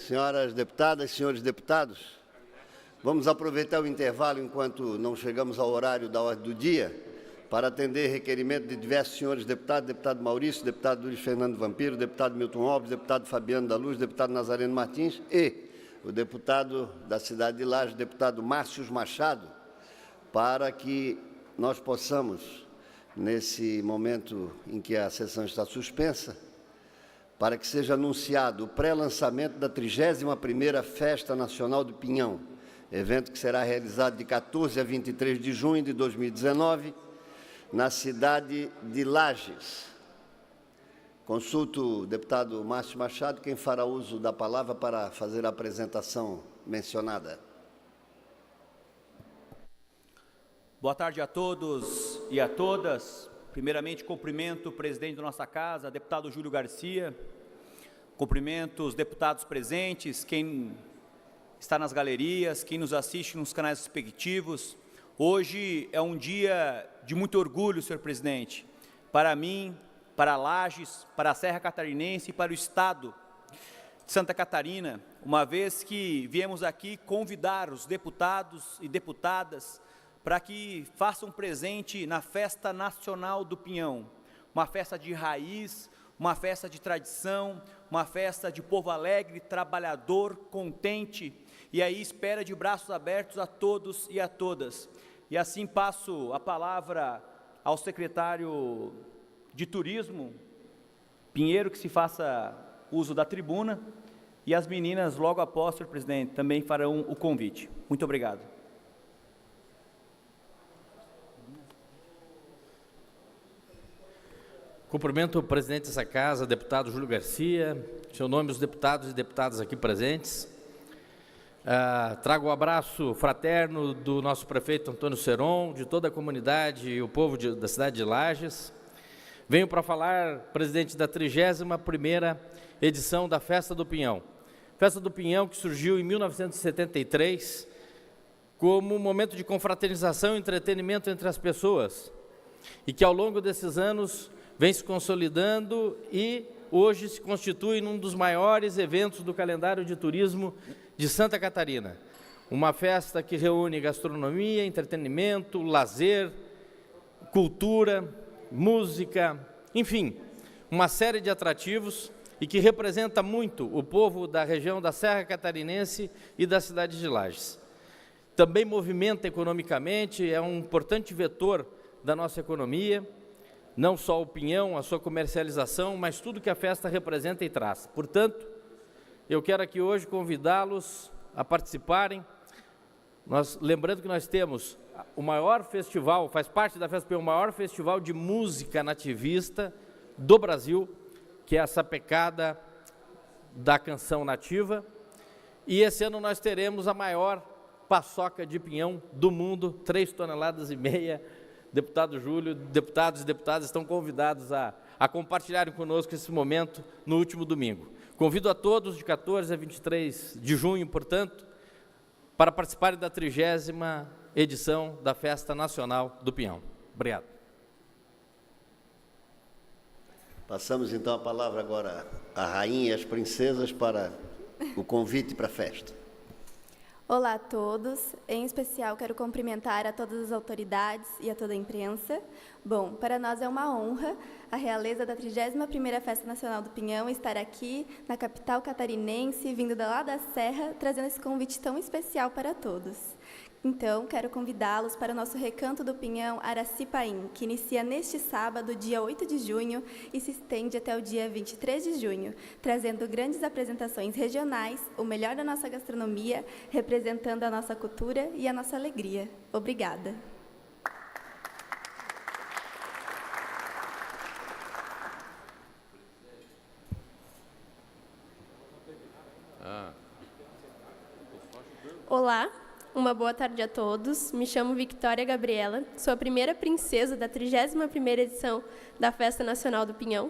senhoras deputadas, senhores deputados. Vamos aproveitar o intervalo enquanto não chegamos ao horário da ordem do dia para atender requerimento de diversos senhores deputados, deputado Maurício, deputado Luiz Fernando Vampiro, deputado Milton Alves, deputado Fabiano da Luz, deputado Nazareno Martins e o deputado da cidade de Lages, deputado Márcio Machado, para que nós possamos, nesse momento em que a sessão está suspensa, para que seja anunciado o pré-lançamento da 31ª Festa Nacional do Pinhão, evento que será realizado de 14 a 23 de junho de 2019, na cidade de Lages. Consulto o deputado Márcio Machado, quem fará uso da palavra para fazer a apresentação mencionada. Boa tarde a todos e a todas. Primeiramente, cumprimento o presidente da nossa casa, deputado Júlio Garcia. Cumprimento os deputados presentes, quem está nas galerias, quem nos assiste nos canais respectivos. Hoje é um dia de muito orgulho, senhor presidente, para mim, para Lages, para a Serra Catarinense e para o Estado de Santa Catarina, uma vez que viemos aqui convidar os deputados e deputadas para que façam presente na Festa Nacional do Pinhão, uma festa de raiz, uma festa de tradição, uma festa de povo alegre, trabalhador, contente, e aí espera de braços abertos a todos e a todas. E assim passo a palavra ao secretário de Turismo, Pinheiro, que se faça uso da tribuna, e as meninas, logo após, senhor presidente, também farão o convite. Muito obrigado. Cumprimento o presidente dessa casa, deputado Júlio Garcia, em seu nome os deputados e deputadas aqui presentes. Trago o abraço fraterno do nosso prefeito Antônio Seron, de toda a comunidade e o povo da cidade de Lages. Venho para falar, presidente, da 31ª edição da Festa do Pinhão. Festa do Pinhão que surgiu em 1973 como um momento de confraternização e entretenimento entre as pessoas e que ao longo desses anos vem se consolidando e hoje se constitui num dos maiores eventos do calendário de turismo de Santa Catarina. Uma festa que reúne gastronomia, entretenimento, lazer, cultura, música, enfim, uma série de atrativos e que representa muito o povo da região da Serra Catarinense e da cidade de Lages. Também movimenta economicamente, é um importante vetor da nossa economia, não só o pinhão, a sua comercialização, mas tudo que a festa representa e traz. Portanto, eu quero aqui hoje convidá-los a participarem, lembrando que nós temos o maior festival, faz parte da Festa do Pinhão, o maior festival de música nativista do Brasil, que é a Sapecada da Canção Nativa, e esse ano nós teremos a maior paçoca de pinhão do mundo, 3,5 toneladas. Deputado Júlio, deputados e deputadas estão convidados a compartilharem conosco esse momento no último domingo. Convido a todos de 14 a 23 de junho, portanto, para participarem da 30ª edição da Festa Nacional do Pinhão. Obrigado. Passamos então a palavra agora à rainha e às princesas para o convite para a festa. Olá a todos, em especial quero cumprimentar a todas as autoridades e a toda a imprensa. Bom, para nós é uma honra a realeza da 31ª Festa Nacional do Pinhão estar aqui na capital catarinense, vindo lá da Serra, trazendo esse convite tão especial para todos. Então, quero convidá-los para o nosso Recanto do Pinhão Aracipaim, que inicia neste sábado, dia 8 de junho, e se estende até o dia 23 de junho, trazendo grandes apresentações regionais, o melhor da nossa gastronomia, representando a nossa cultura e a nossa alegria. Obrigada. Olá. Uma boa tarde a todos. Me chamo Victoria Gabriela, sou a primeira princesa da 31ª edição da Festa Nacional do Pinhão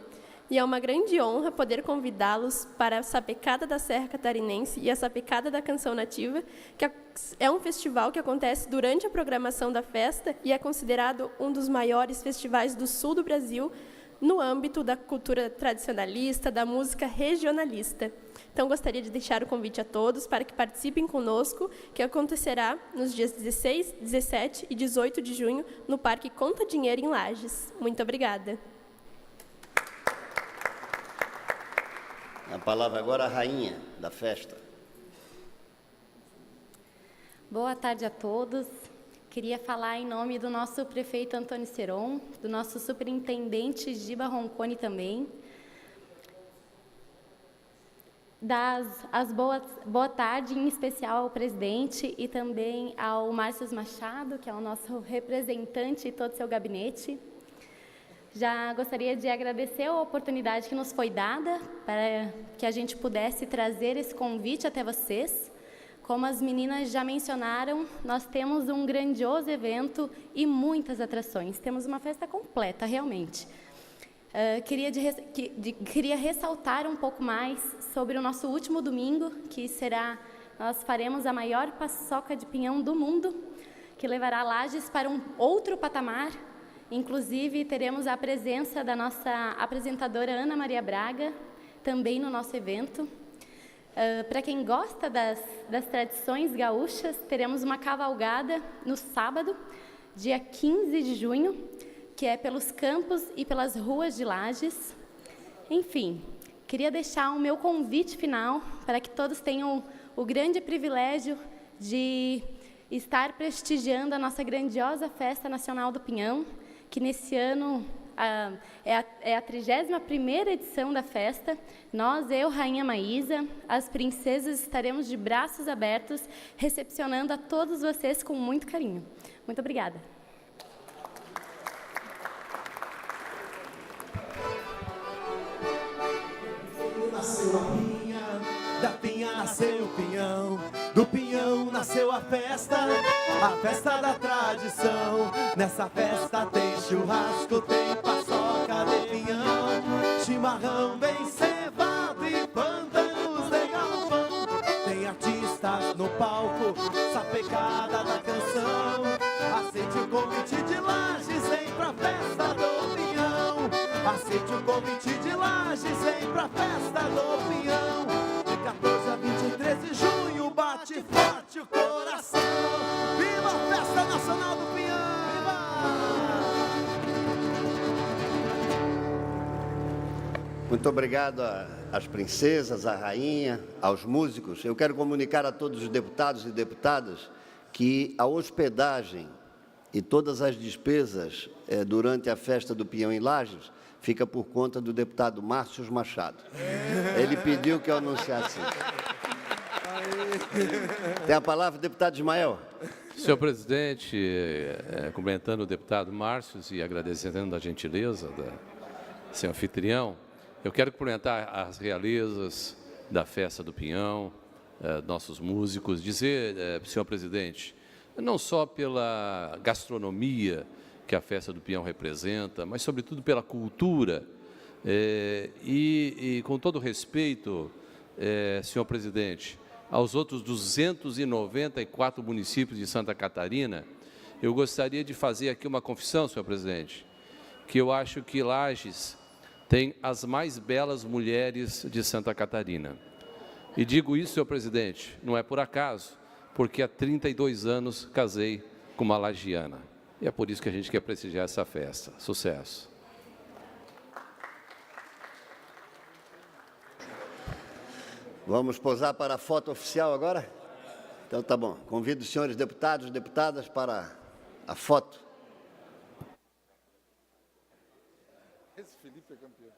e é uma grande honra poder convidá-los para a Sapecada da Serra Catarinense e a Sapecada da Canção Nativa, que é um festival que acontece durante a programação da festa e é considerado um dos maiores festivais do sul do Brasil no âmbito da cultura tradicionalista, da música regionalista. Então, gostaria de deixar o convite a todos para que participem conosco, que acontecerá nos dias 16, 17 e 18 de junho, no Parque Conta Dinheiro, em Lages. Muito obrigada. A palavra agora à rainha da festa. Boa tarde a todos. Queria falar em nome do nosso prefeito Antônio Seron, do nosso superintendente Giba Roncone também, boa tarde, em especial ao presidente e também ao Márcio Machado, que é o nosso representante e todo o seu gabinete. Já gostaria de agradecer a oportunidade que nos foi dada para que a gente pudesse trazer esse convite até vocês. Como as meninas já mencionaram, nós temos um grandioso evento e muitas atrações. Temos uma festa completa, realmente. Queria ressaltar um pouco mais sobre o nosso último domingo, que será, nós faremos a maior paçoca de pinhão do mundo, que levará Lages para um outro patamar. Inclusive, teremos a presença da nossa apresentadora Ana Maria Braga, também no nosso evento. Para quem gosta das tradições gaúchas, teremos uma cavalgada no sábado, dia 15 de junho, que é pelos campos e pelas ruas de Lages. Enfim, queria deixar o meu convite final para que todos tenham o grande privilégio de estar prestigiando a nossa grandiosa Festa Nacional do Pinhão, que nesse ano é a 31ª edição da festa. Nós, eu, Rainha Maísa, as princesas, estaremos de braços abertos, recepcionando a todos vocês com muito carinho. Muito obrigada. Nasceu a pinha, da pinha nasceu o pinhão, do pinhão nasceu a festa da tradição. Nessa festa tem churrasco, tem paçoca de pinhão, chimarrão bem cevado e pântanos de galpão. Tem artistas no palco, sapecada da canção. Aceite o convite de Lages, vem pra festa do pinhão. Aceite o convite de Lages, vem pra festa do pinhão. De 14 a 23 de junho, bate forte o coração. Viva a Festa Nacional do Pinhão! Muito obrigado às princesas, à rainha, aos músicos. Eu quero comunicar a todos os deputados e deputadas que a hospedagem e todas as despesas durante a Festa do Pinhão em Lages fica por conta do deputado Márcio Machado. Ele pediu que eu anunciasse isso. Tem a palavra o deputado Ismael. Senhor presidente, cumprimentando o deputado Márcio e agradecendo a gentileza do seu anfitrião, eu quero cumprimentar as realezas da Festa do Pinhão, nossos músicos, dizer, senhor presidente, não só pela gastronomia que a Festa do Pinhão representa, mas, sobretudo, pela cultura. E com todo respeito, senhor presidente, aos outros 294 municípios de Santa Catarina, eu gostaria de fazer aqui uma confissão, senhor presidente, que eu acho que Lages tem as mais belas mulheres de Santa Catarina. E digo isso, senhor presidente, não é por acaso, porque há 32 anos casei com uma lagiana. E é por isso que a gente quer prestigiar essa festa. Sucesso! Vamos posar para a foto oficial agora? Então, tá bom. Convido os senhores deputados e deputadas para a foto. Esse Felipe é campeão.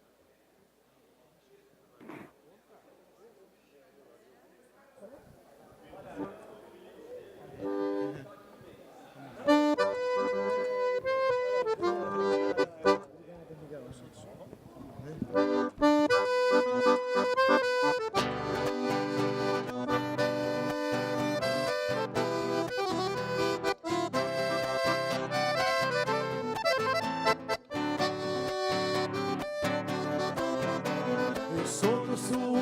Eu sou do sul,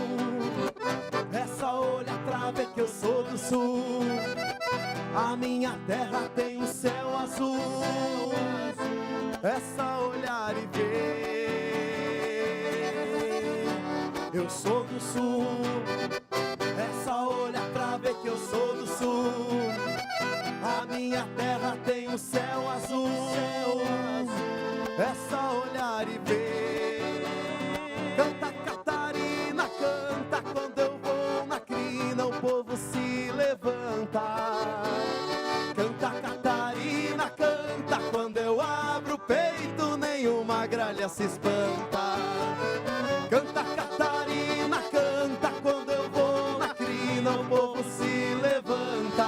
essa olha pra ver que eu sou do sul. A minha terra tem um céu azul, essa olhar e ver Eu sou do sul, é só olhar pra ver que eu sou do sul. A minha terra tem o céu azul, é só olhar e ver. Canta Catarina, canta, quando eu vou na crina o povo se levanta. Canta Catarina, canta, quando eu abro o peito nenhuma gralha se espanta. Canta Catarina, canta, quando eu vou na crina o povo se levanta.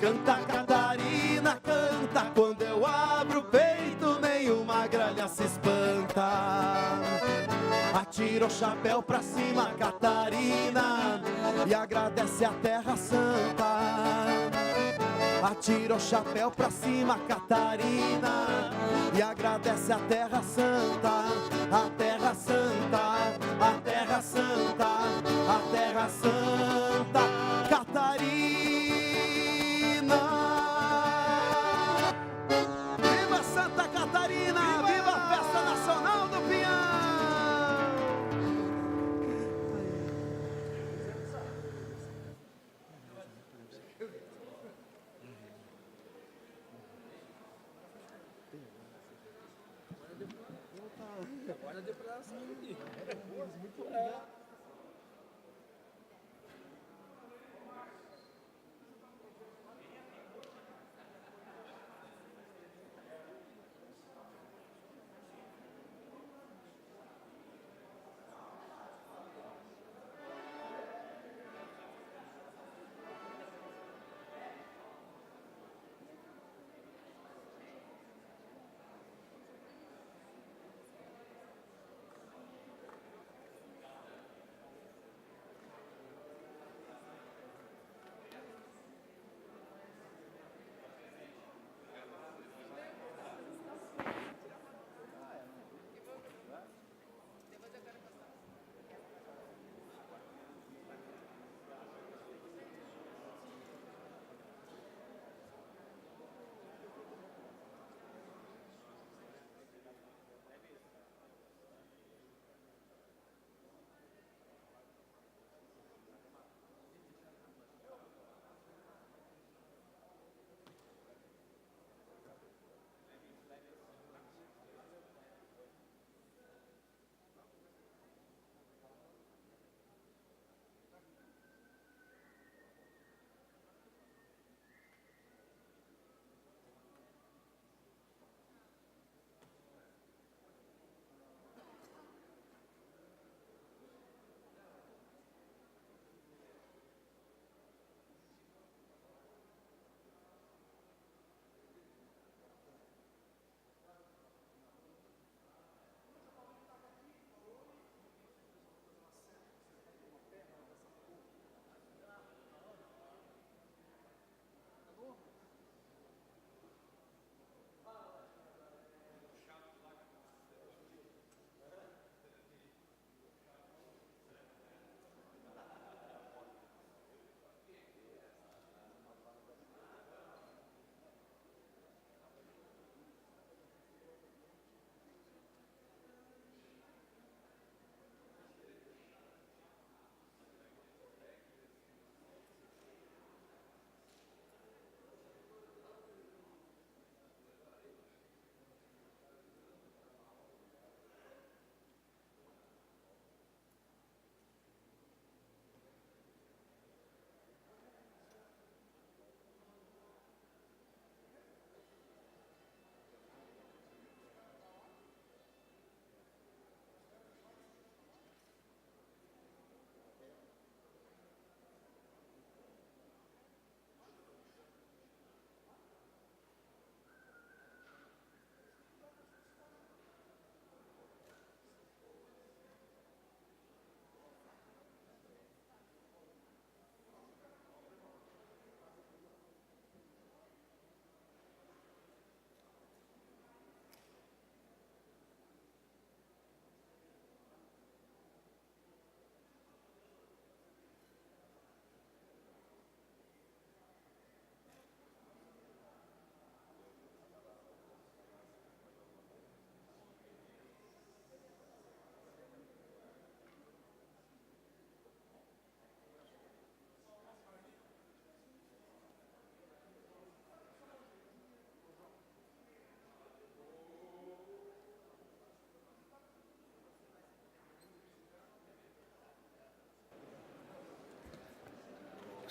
Canta Catarina, canta, quando eu abro o peito nenhuma gralha se espanta. Atira o chapéu pra cima, Catarina, e agradece a Terra Santa. Atira o chapéu pra cima, Catarina, e agradece a Terra Santa. A Terra Santa, a Terra Santa, a Terra Santa, Catarina. Viva Santa Catarina, viva a Festa Nacional do Pinhão!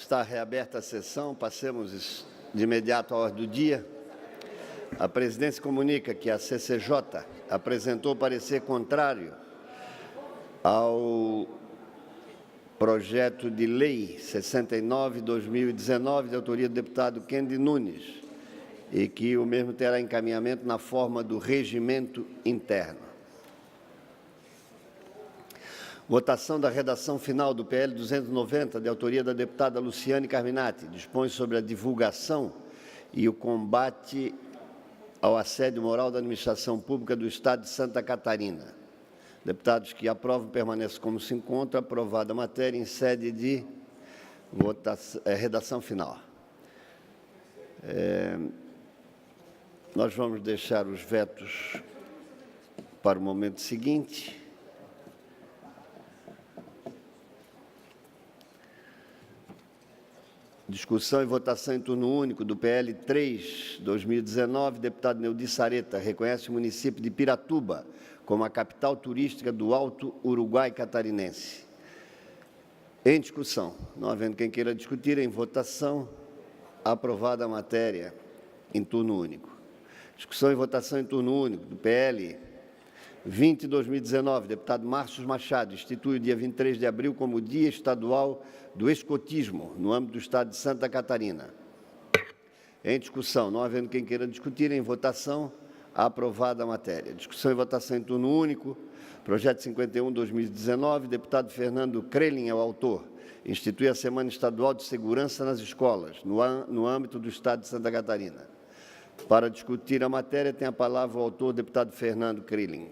Está reaberta a sessão, passemos de imediato à ordem do dia. A presidência comunica que a CCJ apresentou parecer contrário ao projeto de lei 69/2019, de autoria do deputado Kendi Nunes, e que o mesmo terá encaminhamento na forma do regimento interno. Votação da redação final do PL 290, de autoria da deputada Luciane Carminati, dispõe sobre a divulgação e o combate ao assédio moral da administração pública do Estado de Santa Catarina. Deputados que aprovam, permaneçam como se encontra. Aprovada a matéria em sede de votação, redação final. Nós vamos deixar os vetos para o momento seguinte. Discussão e votação em turno único do PL 3/2019, deputado Neudi Sareta, reconhece o município de Piratuba como a capital turística do Alto Uruguai catarinense. Em discussão, não havendo quem queira discutir, em votação, aprovada a matéria em turno único. Discussão e votação em turno único do PL 20/2019, deputado Márcio Machado, institui o dia 23 de abril como Dia Estadual do Escotismo, no âmbito do Estado de Santa Catarina. Em discussão, não havendo quem queira discutir, em votação, aprovada a matéria. Discussão e votação em turno único, projeto 51/2019, deputado Fernando Krelin é o autor, institui a Semana Estadual de Segurança nas Escolas, no âmbito do Estado de Santa Catarina. Para discutir a matéria, tem a palavra o autor, deputado Fernando Krelin.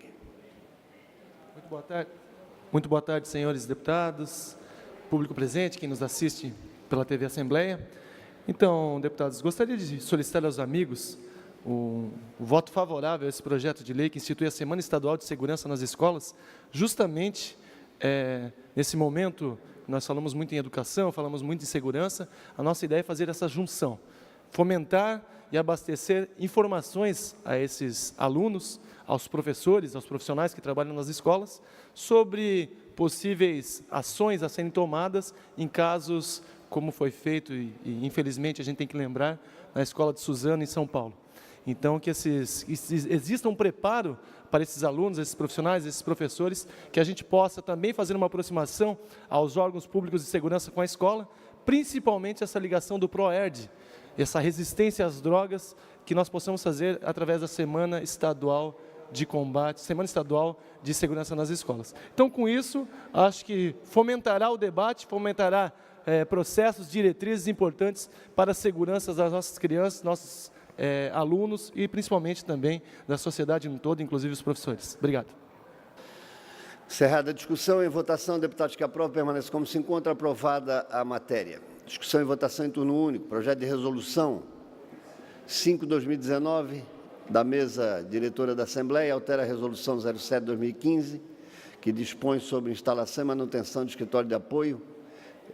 Muito boa tarde, senhores deputados, público presente, quem nos assiste pela TV Assembleia. Então, deputados, gostaria de solicitar aos amigos o voto favorável a esse projeto de lei que institui a Semana Estadual de Segurança nas Escolas, justamente nesse momento, nós falamos muito em educação, falamos muito em segurança, a nossa ideia é fazer essa junção, fomentar e abastecer informações a esses alunos, aos professores, aos profissionais que trabalham nas escolas, sobre possíveis ações a serem tomadas em casos como foi feito, e infelizmente a gente tem que lembrar, na escola de Suzano, em São Paulo. Então, que exista um preparo para esses alunos, esses profissionais, esses professores, que a gente possa também fazer uma aproximação aos órgãos públicos de segurança com a escola, principalmente essa ligação do PROERD, essa resistência às drogas, que nós possamos fazer através da Semana Estadual de Combate, Semana Estadual de Segurança nas Escolas. Então, com isso, acho que fomentará o debate, fomentará processos, diretrizes importantes para a segurança das nossas crianças, nossos alunos e principalmente também da sociedade no todo, inclusive os professores. Obrigado. Encerrada a discussão, em votação, deputados que aprovam, permaneçam como se encontra. Aprovada a matéria. Discussão e votação em turno único. Projeto de resolução 5/2019, da mesa diretora da Assembleia, altera a resolução 07/2015, que dispõe sobre instalação e manutenção de escritório de apoio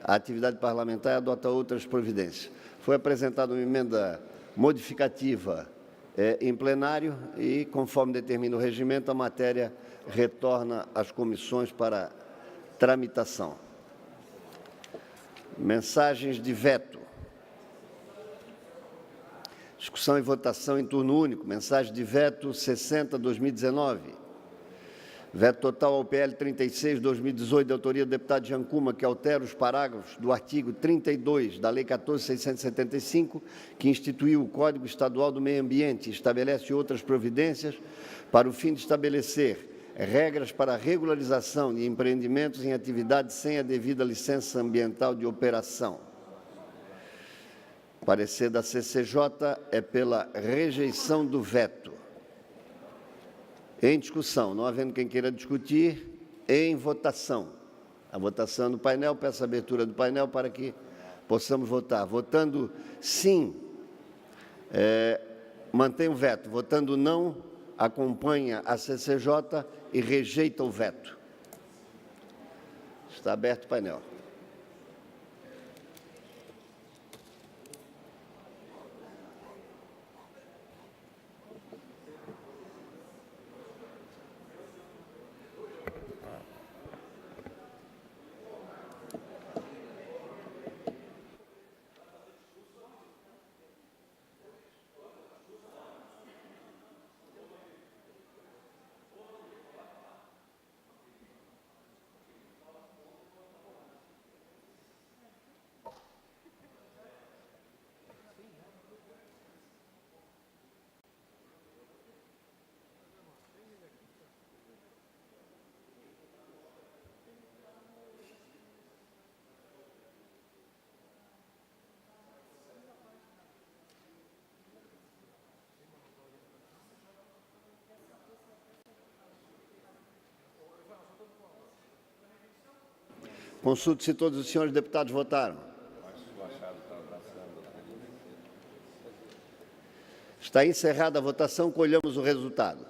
à atividade parlamentar e adota outras providências. Foi apresentada uma emenda modificativa em plenário e, conforme determina o regimento, a matéria retorna às comissões para tramitação. Mensagens de veto. Discussão e votação em turno único. Mensagem de veto 60/2019. Veto total ao PL 36/2018, de autoria do deputado Giancuma, que altera os parágrafos do artigo 32 da Lei 14.675, que instituiu o Código Estadual do Meio Ambiente e estabelece outras providências para o fim de estabelecer regras para a regularização de empreendimentos em atividade sem a devida licença ambiental de operação. O parecer da CCJ é pela rejeição do veto. Em discussão, não havendo quem queira discutir, em votação. A votação no painel, peço a abertura do painel para que possamos votar. Votando sim, mantém o veto. Votando não, acompanha a CCJ e rejeita o veto. Está aberto o painel. Consulte se todos os senhores deputados votaram. Está encerrada a votação, colhamos o resultado.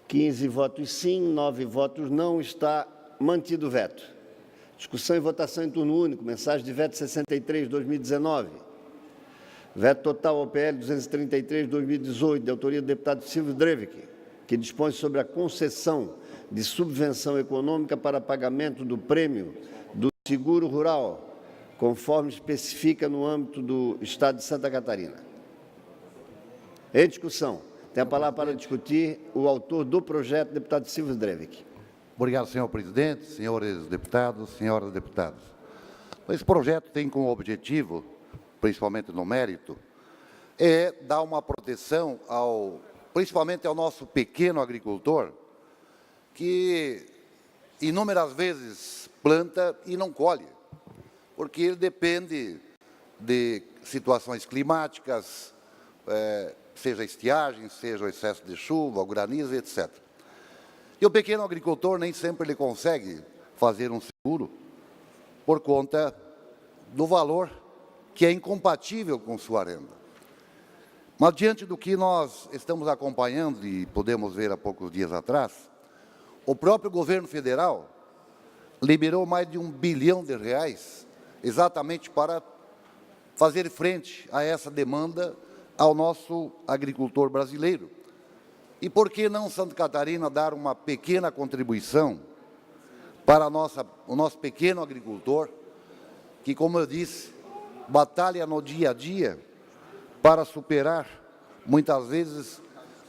15 votos sim, 9 votos não, está mantido o veto. Discussão e votação em turno único, mensagem de veto 63/2019. Veto total ao PL 233/2018, de autoria do deputado Silvio Drevik, que dispõe sobre a concessão de subvenção econômica para pagamento do prêmio do seguro rural, conforme especifica no âmbito do Estado de Santa Catarina. Em discussão. Tem a palavra para discutir o autor do projeto, deputado Silvio Drevik. Obrigado, senhor presidente, senhores deputados, senhoras deputadas. Esse projeto tem como objetivo, principalmente no mérito, dar uma proteção principalmente ao nosso pequeno agricultor, que inúmeras vezes planta e não colhe, porque ele depende de situações climáticas, seja estiagem, seja o excesso de chuva, o granizo, etc. E o pequeno agricultor nem sempre ele consegue fazer um seguro por conta do valor que é incompatível com sua renda. Mas diante do que nós estamos acompanhando e podemos ver há poucos dias atrás, o próprio governo federal liberou mais de R$1 bilhão exatamente para fazer frente a essa demanda ao nosso agricultor brasileiro. E por que não Santa Catarina dar uma pequena contribuição para o nosso pequeno agricultor, que, como eu disse, batalha no dia a dia para superar, muitas vezes,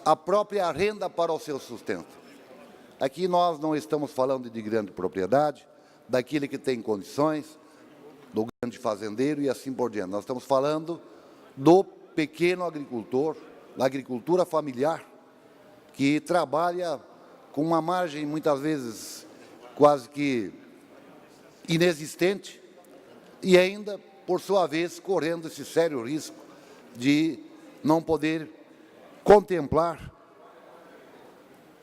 a própria renda para o seu sustento. Aqui nós não estamos falando de grande propriedade, daquele que tem condições, do grande fazendeiro e assim por diante. Nós estamos falando do pequeno agricultor, da agricultura familiar, que trabalha com uma margem, muitas vezes, quase que inexistente, e ainda, por sua vez, correndo esse sério risco de não poder contemplar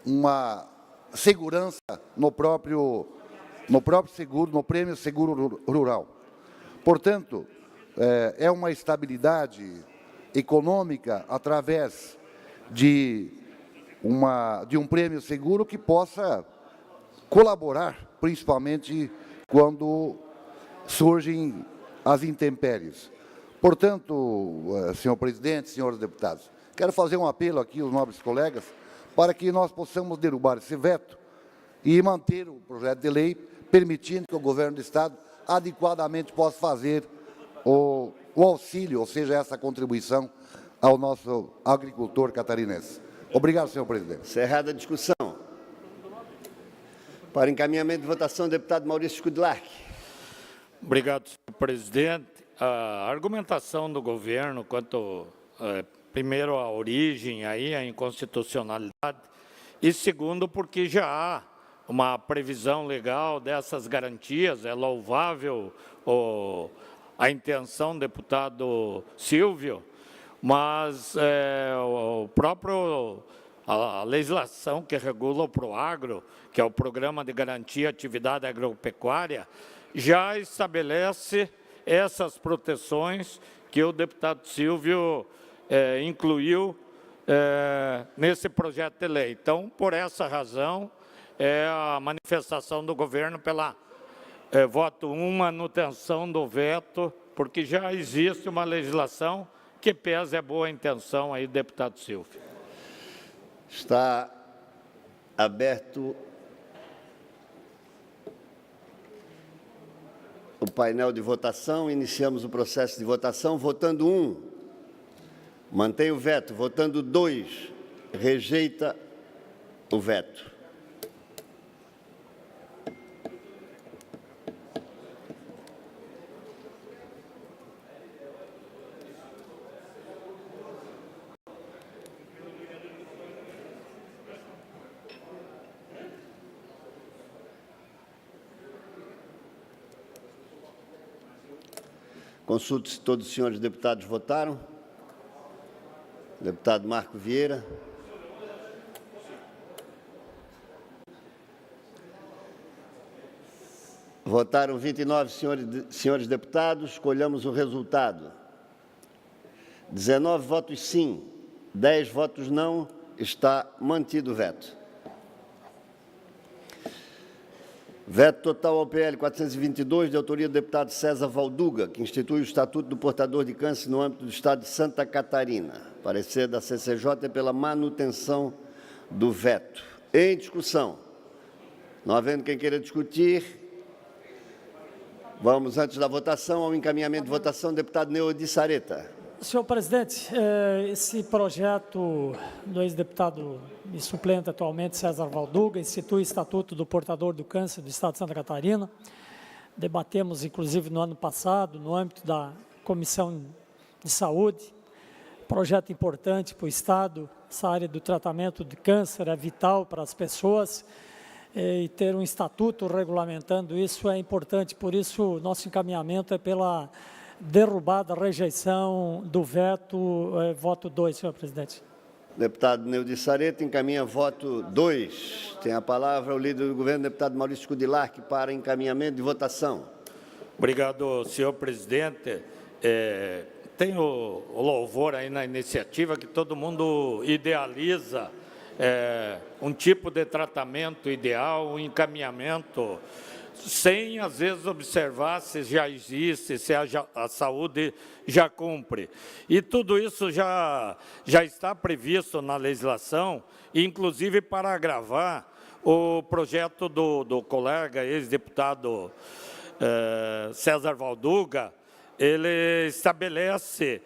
uma segurança no próprio seguro, no prêmio seguro rural. Portanto, é uma estabilidade econômica através de um prêmio seguro que possa colaborar, principalmente quando surgem as intempéries. Portanto, senhor presidente, senhores deputados, quero fazer um apelo aqui aos nobres colegas para que nós possamos derrubar esse veto e manter o projeto de lei, permitindo que o governo do Estado adequadamente possa fazer o auxílio, ou seja, essa contribuição ao nosso agricultor catarinense. Obrigado, senhor presidente. Encerrada a discussão. Para encaminhamento de votação, deputado Maurício Kudlark. Obrigado, senhor presidente. A argumentação do governo quanto, primeiro, à origem, aí, a inconstitucionalidade, e segundo, porque já há uma previsão legal dessas garantias, é louvável a intenção do deputado Silvio, mas a legislação que regula o Proagro, que é o Programa de Garantia à Atividade Agropecuária, já estabelece essas proteções que o deputado Silvio incluiu nesse projeto de lei. Então, por essa razão, é a manifestação do governo pela voto 1, manutenção do veto, porque já existe uma legislação que pesa a boa intenção aí do deputado Silvio. Está aberto o painel de votação. Iniciamos o processo de votação. Votando 1, mantém o veto. Votando 2, rejeita o veto. Consulte se todos os senhores deputados votaram. Deputado Marco Vieira. Votaram 29 senhores deputados, escolhamos o resultado. 19 votos sim, 10 votos não, está mantido o veto. Veto total ao PL 422, de autoria do deputado César Valduga, que institui o Estatuto do Portador de Câncer no âmbito do Estado de Santa Catarina. Parecer da CCJ é pela manutenção do veto. Em discussão. Não havendo quem queira discutir, vamos, antes da votação, ao encaminhamento de votação, deputado Neudi Sareta. Senhor presidente, esse projeto do ex-deputado e suplente atualmente, César Valduga, institui o Estatuto do Portador do Câncer do Estado de Santa Catarina. Debatemos, inclusive, no ano passado, no âmbito da Comissão de Saúde. Projeto importante para o Estado, essa área do tratamento de câncer é vital para as pessoas. E ter um estatuto regulamentando isso é importante, por isso nosso encaminhamento é pela derrubada, rejeição do veto, voto 2, senhor presidente. Deputado Neudi Sareta encaminha voto 2. Tem a palavra o líder do governo, deputado Maurício Kudilark, para encaminhamento de votação. Obrigado, senhor presidente. Tenho o louvor aí na iniciativa que todo mundo idealiza um tipo de tratamento ideal, um encaminhamento, sem, às vezes, observar se já existe, se a saúde já cumpre. E tudo isso já está previsto na legislação, inclusive para agravar o projeto do colega ex-deputado César Valduga. Ele estabelece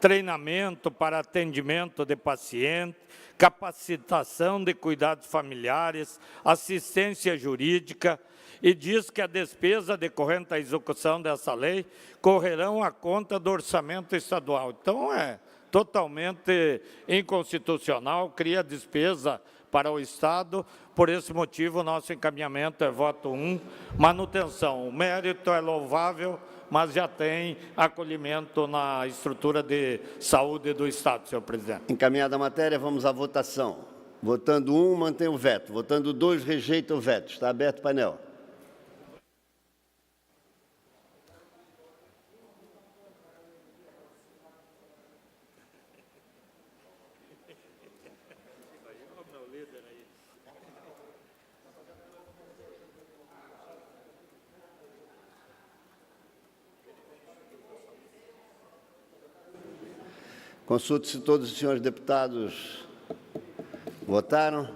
treinamento para atendimento de paciente, capacitação de cuidados familiares, assistência jurídica, e diz que a despesa decorrente da execução dessa lei correrão à conta do orçamento estadual. Então, é totalmente inconstitucional, cria despesa para o Estado. Por esse motivo, nosso encaminhamento é voto 1, manutenção. O mérito é louvável, mas já tem acolhimento na estrutura de saúde do Estado, senhor presidente. Encaminhada a matéria, vamos à votação. Votando 1, mantém o veto. Votando 2, rejeita o veto. Está aberto o painel. Consulte se todos os senhores deputados votaram.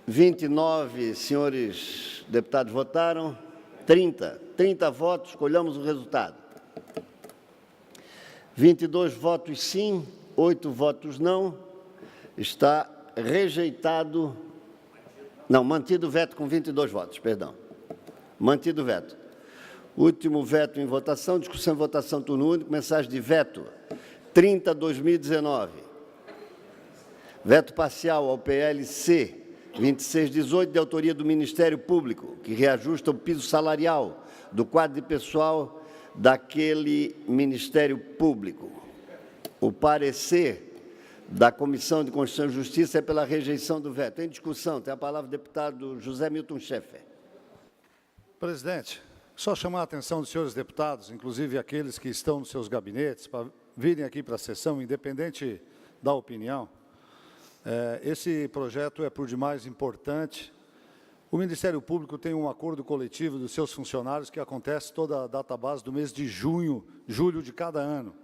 29 senhores deputados votaram. 30 votos, escolhamos o resultado. 22 votos sim, 8 votos não. Está rejeitado. Não, mantido o veto com 22 votos, perdão. Mantido o veto. Último veto em votação, discussão e votação turno único, mensagem de veto 30/2019. Veto parcial ao PLC 2618, de autoria do Ministério Público, que reajusta o piso salarial do quadro de pessoal daquele Ministério Público. O parecer da Comissão de Constituição e Justiça é pela rejeição do veto. Em discussão, tem a palavra o deputado José Milton Schaeffer. Presidente, só chamar a atenção dos senhores deputados, inclusive aqueles que estão nos seus gabinetes, para virem aqui para a sessão, independente da opinião. Esse projeto é por demais importante. O Ministério Público tem um acordo coletivo dos seus funcionários que acontece toda a database do mês de julho de cada ano.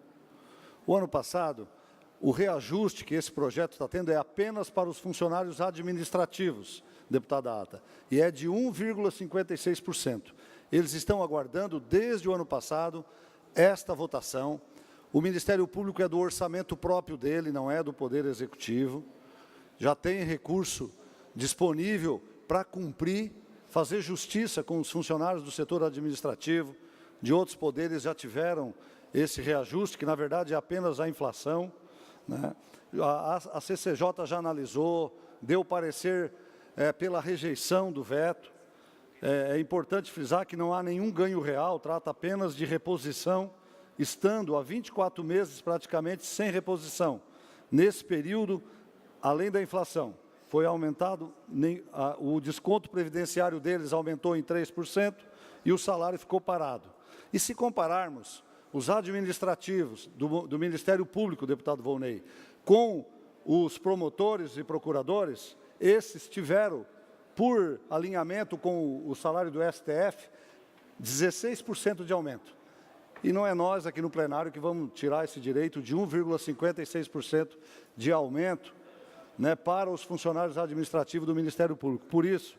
O ano passado, o reajuste que esse projeto está tendo é apenas para os funcionários administrativos, deputada Ata, e é de 1,56%. Eles estão aguardando, desde o ano passado, esta votação. O Ministério Público é do orçamento próprio dele, não é do Poder Executivo. Já tem recurso disponível para cumprir, fazer justiça com os funcionários do setor administrativo, de outros poderes já tiveram esse reajuste, que, na verdade, é apenas a inflação, né? A CCJ já analisou, deu parecer pela rejeição do veto. É importante frisar que não há nenhum ganho real, trata apenas de reposição, estando há 24 meses praticamente sem reposição. Nesse período, além da inflação, foi aumentado, o desconto previdenciário deles aumentou em 3% e o salário ficou parado. E se compararmos os administrativos do Ministério Público, deputado Volney, com os promotores e procuradores, esses tiveram, por alinhamento com o salário do STF, 16% de aumento. E não é nós aqui no plenário que vamos tirar esse direito de 1,56% de aumento, né, para os funcionários administrativos do Ministério Público. Por isso,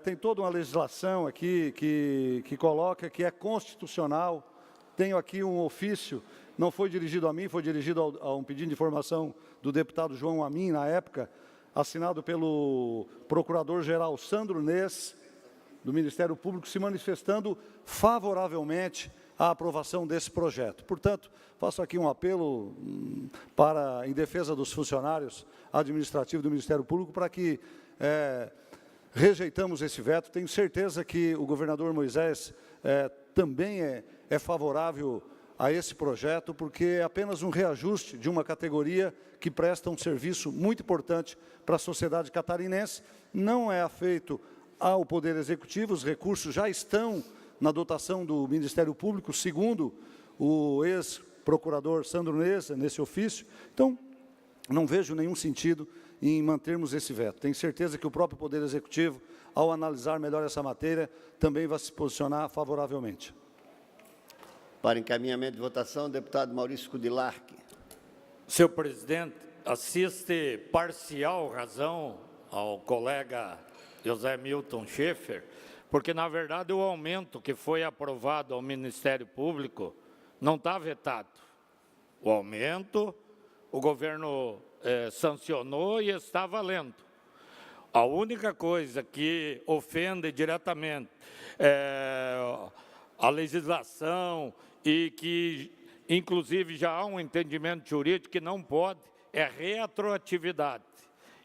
tem toda uma legislação aqui que coloca que é constitucional. Tenho aqui um ofício, não foi dirigido a mim, foi dirigido a um pedido de informação do deputado João Amin, na época, assinado pelo procurador-geral Sandro Ness, do Ministério Público, se manifestando favoravelmente à aprovação desse projeto. Portanto, faço aqui um apelo em defesa dos funcionários administrativos do Ministério Público para que rejeitamos esse veto. Tenho certeza que o governador Moisés também é favorável a esse projeto, porque é apenas um reajuste de uma categoria que presta um serviço muito importante para a sociedade catarinense. Não é afeito ao Poder Executivo, os recursos já estão na dotação do Ministério Público, segundo o ex-procurador Sandro Nessa, nesse ofício. Então, não vejo nenhum sentido em mantermos esse veto. Tenho certeza que o próprio Poder Executivo, ao analisar melhor essa matéria, também vai se posicionar favoravelmente. Para encaminhamento de votação, deputado Maurício Kudilarski. Senhor presidente, assiste parcial razão ao colega José Milton Schaefer, porque, na verdade, o aumento que foi aprovado ao Ministério Público não está vetado. O aumento, o governo sancionou e está valendo. A única coisa que ofende diretamente a legislação e que, inclusive, já há um entendimento jurídico que não pode, é retroatividade.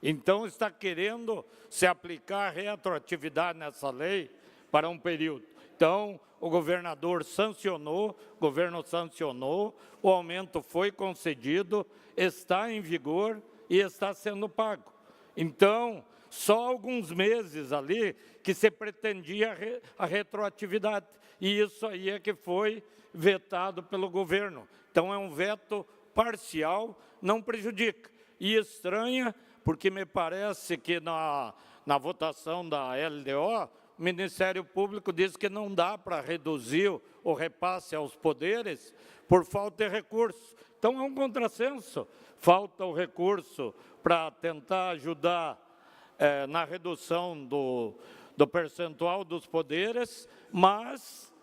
Então, está querendo se aplicar retroatividade nessa lei para um período. Então, o governador sancionou, o governo sancionou, o aumento foi concedido, está em vigor e está sendo pago. Então, só alguns meses ali que se pretendia a retroatividade. E isso aí é que foi vetado pelo governo. Então, é um veto parcial, não prejudica. E estranha, porque me parece que na votação da LDO, o Ministério Público diz que não dá para reduzir o repasse aos poderes por falta de recurso. Então, é um contrassenso. Falta o recurso para tentar ajudar na redução do percentual dos poderes, mas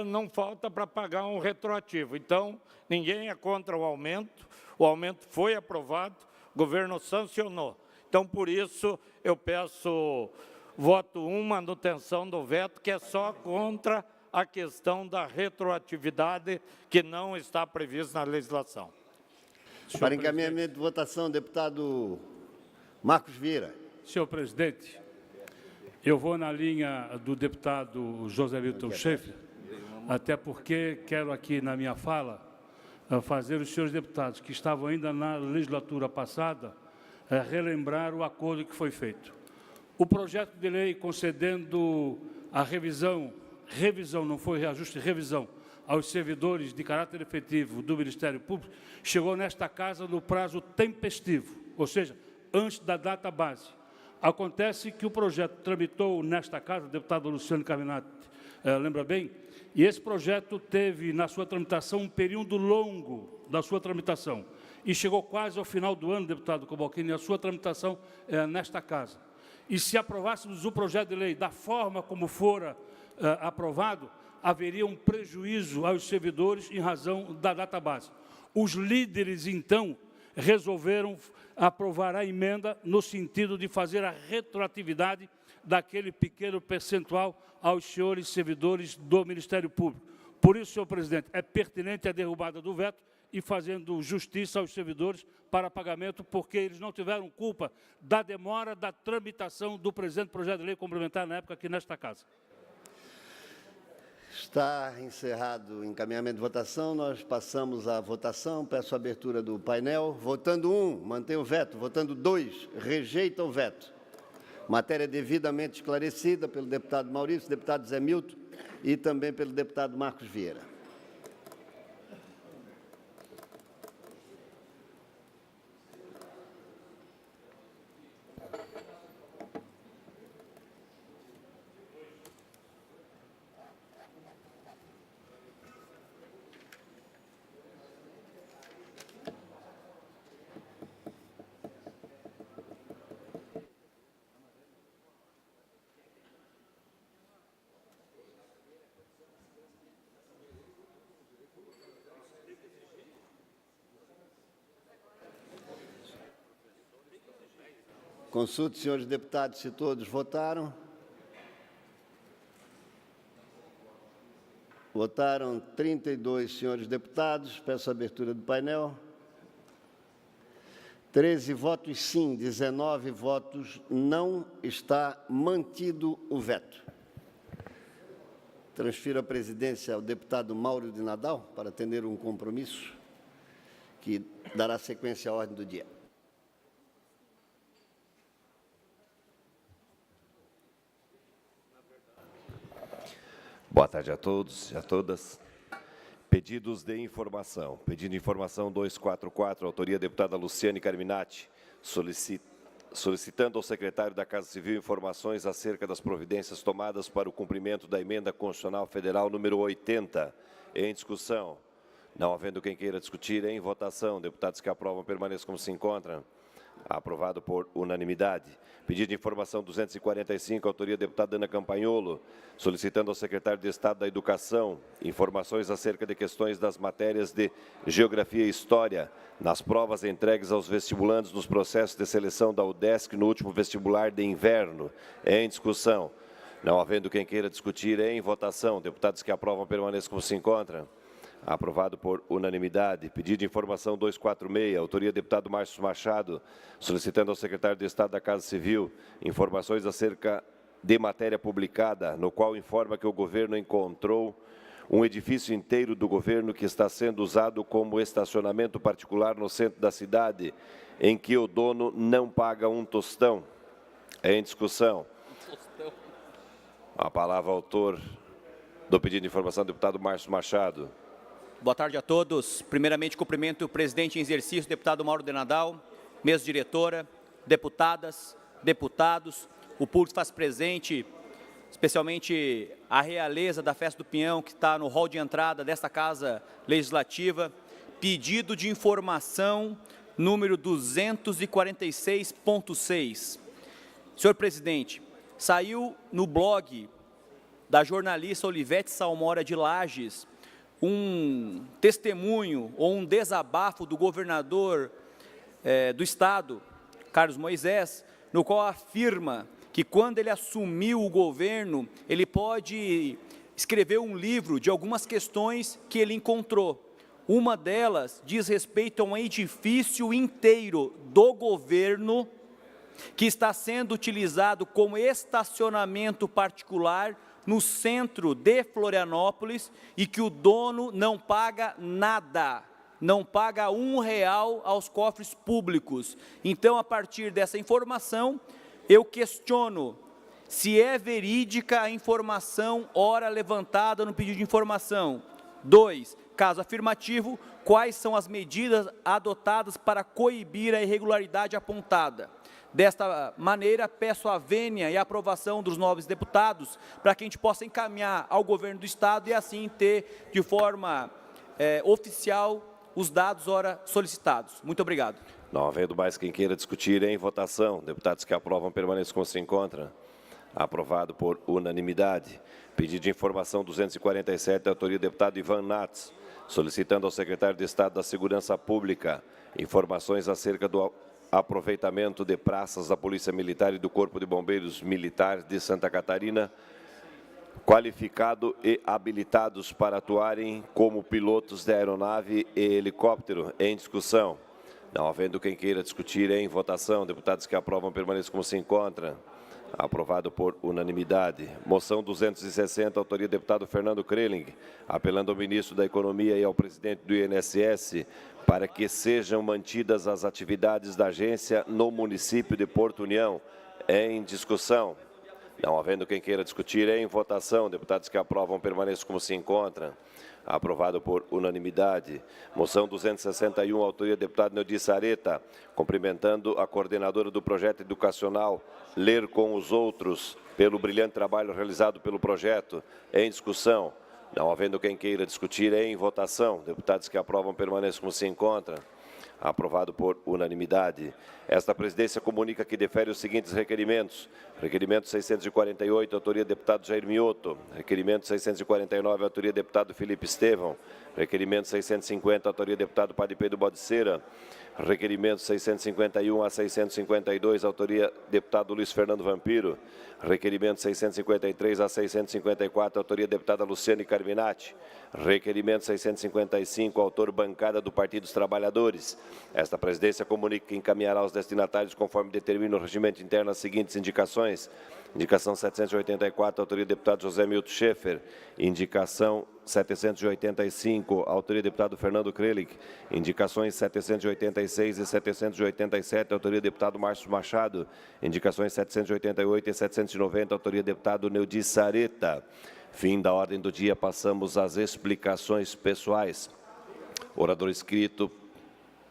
não falta para pagar um retroativo. Então, ninguém é contra o aumento foi aprovado, o governo sancionou. Então, por isso, eu peço voto 1, manutenção do veto, que é só contra a questão da retroatividade, que não está prevista na legislação. Para encaminhamento de votação, deputado Marcos Vieira. Senhor presidente, eu vou na linha do deputado José Milton Schaefer, até porque quero aqui na minha fala fazer os senhores deputados que estavam ainda na legislatura passada relembrar o acordo que foi feito. O projeto de lei concedendo a revisão não foi reajuste, revisão aos servidores de caráter efetivo do Ministério Público, chegou nesta casa no prazo tempestivo, ou seja, antes da data base. Acontece que o projeto tramitou nesta casa, o deputado Luciano Carminati lembra bem, e esse projeto teve na sua tramitação um período longo da sua tramitação, e chegou quase ao final do ano, deputado Cobalcini, a sua tramitação nesta casa. E se aprovássemos o projeto de lei da forma como fora aprovado, haveria um prejuízo aos servidores em razão da database. Os líderes, então, resolveram aprovar a emenda no sentido de fazer a retroatividade daquele pequeno percentual aos senhores servidores do Ministério Público. Por isso, senhor presidente, é pertinente a derrubada do veto e fazendo justiça aos servidores para pagamento, porque eles não tiveram culpa da demora da tramitação do presente projeto de lei complementar na época aqui nesta casa. Está encerrado o encaminhamento de votação. Nós passamos à votação. Peço a abertura do painel. Votando 1, mantém o veto. Votando 2, rejeita o veto. Matéria devidamente esclarecida pelo deputado Maurício, deputado Zé Milton e também pelo deputado Marcos Vieira. Consulte, senhores deputados, se todos votaram. Votaram 32 senhores deputados. Peço a abertura do painel. 13 votos sim, 19 votos não. Está mantido o veto. Transfiro a presidência ao deputado Mauro de Nadal para atender um compromisso que dará sequência à ordem do dia. Boa tarde a todos e a todas. Pedidos de informação. Pedido de informação 244, autoria deputada Luciane Carminati, solicitando ao secretário da Casa Civil informações acerca das providências tomadas para o cumprimento da Emenda Constitucional Federal número 80. Em discussão. Não havendo quem queira discutir, em votação. Deputados que aprovam permaneçam como se encontram. Aprovado por unanimidade. Pedido de informação 245, autoria deputada Ana Campagnolo, solicitando ao secretário de Estado da Educação informações acerca de questões das matérias de Geografia e História nas provas entregues aos vestibulandos nos processos de seleção da UDESC no último vestibular de inverno. Em discussão. Não havendo quem queira discutir, em votação. Deputados que aprovam permaneçam como se encontram. Aprovado por unanimidade. Pedido de informação 246, autoria deputado Márcio Machado, solicitando ao secretário de Estado da Casa Civil informações acerca de matéria publicada, no qual informa que o governo encontrou um edifício inteiro do governo que está sendo usado como estacionamento particular no centro da cidade, em que o dono não paga um tostão. Em discussão. A palavra ao autor do pedido de informação, deputado Márcio Machado. Boa tarde a todos. Primeiramente, cumprimento o presidente em exercício, deputado Mauro de Nadal, mesa diretora, deputadas, deputados, o público faz presente, especialmente a realeza da Festa do Pinhão, que está no hall de entrada desta Casa Legislativa. Pedido de informação número 246.6. Senhor presidente, saiu no blog da jornalista Olivete Salmora de Lages um testemunho ou um desabafo do governador do Estado, Carlos Moisés, no qual afirma que quando ele assumiu o governo, ele pode escrever um livro de algumas questões que ele encontrou. Uma delas diz respeito a um edifício inteiro do governo que está sendo utilizado como estacionamento particular no centro de Florianópolis e que o dono não paga nada, não paga R$1 aos cofres públicos. Então, a partir dessa informação, eu questiono se é verídica a informação ora levantada no pedido de informação. 2, caso afirmativo, quais são as medidas adotadas para coibir a irregularidade apontada? Desta maneira, peço a vênia e a aprovação dos nobres deputados para que a gente possa encaminhar ao governo do Estado e assim ter de forma oficial os dados ora solicitados. Muito obrigado. Não havendo mais quem queira discutir, em votação. Deputados que aprovam permaneçam como se encontram. Aprovado por unanimidade. Pedido de informação 247, autoria do deputado Ivan Nats, solicitando ao secretário de Estado da Segurança Pública informações acerca do aproveitamento de praças da Polícia Militar e do Corpo de Bombeiros Militar de Santa Catarina, qualificado e habilitados para atuarem como pilotos de aeronave e helicóptero. Em discussão. Não havendo quem queira discutir, em votação. Deputados que aprovam permaneçam como se encontram. Aprovado por unanimidade. Moção 260, autoria do deputado Fernando Kreling, apelando ao ministro da Economia e ao presidente do INSS para que sejam mantidas as atividades da agência no município de Porto União. Em discussão. Não havendo quem queira discutir, em votação. Deputados que aprovam permaneçam como se encontram. Aprovado por unanimidade. Moção 261, autoria do deputado Neudi Sareta, cumprimentando a coordenadora do projeto educacional Ler com os Outros, pelo brilhante trabalho realizado pelo projeto. Em discussão. Não havendo quem queira discutir, em votação. Deputados que aprovam permaneçam como se encontram. Aprovado por unanimidade. Esta presidência comunica que defere os seguintes requerimentos. Requerimento 648, autoria do deputado Jair Mioto. Requerimento 649, autoria do deputado Felipe Estevão. Requerimento 650, autoria do deputado Padre Pedro Bodiceira. Requerimento 651 a 652, autoria do deputado Luiz Fernando Vampiro. Requerimento 653 a 654, autoria da deputada Luciane Carminati. Requerimento 655, autor bancada do Partido dos Trabalhadores. Esta presidência comunica que encaminhará aos destinatários, conforme determina o regimento interno, as seguintes indicações. Indicação 784, autoria do deputado José Milton Schaeffer. Indicação 785, autoria do deputado Fernando Kreling. Indicações 786 e 787, autoria do deputado Márcio Machado. Indicações 788 e 790, autoria do deputado Neudi Sareta. Fim da ordem do dia, passamos às explicações pessoais. Orador inscrito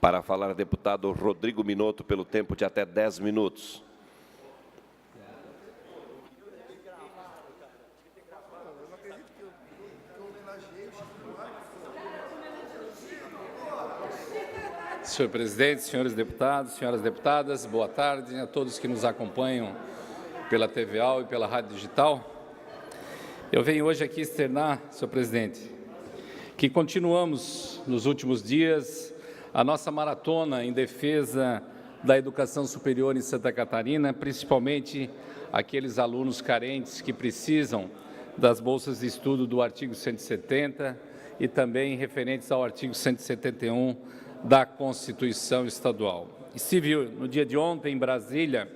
para falar, deputado Rodrigo Minotto, pelo tempo de até 10 minutos. Senhor presidente, senhores deputados, senhoras deputadas, boa tarde a todos que nos acompanham pela TVAL e pela Rádio Digital. Eu venho hoje aqui externar, senhor presidente, que continuamos nos últimos dias a nossa maratona em defesa da educação superior em Santa Catarina, principalmente aqueles alunos carentes que precisam das bolsas de estudo do artigo 170 e também referentes ao artigo 171 da Constituição Estadual. Estive no dia de ontem em Brasília,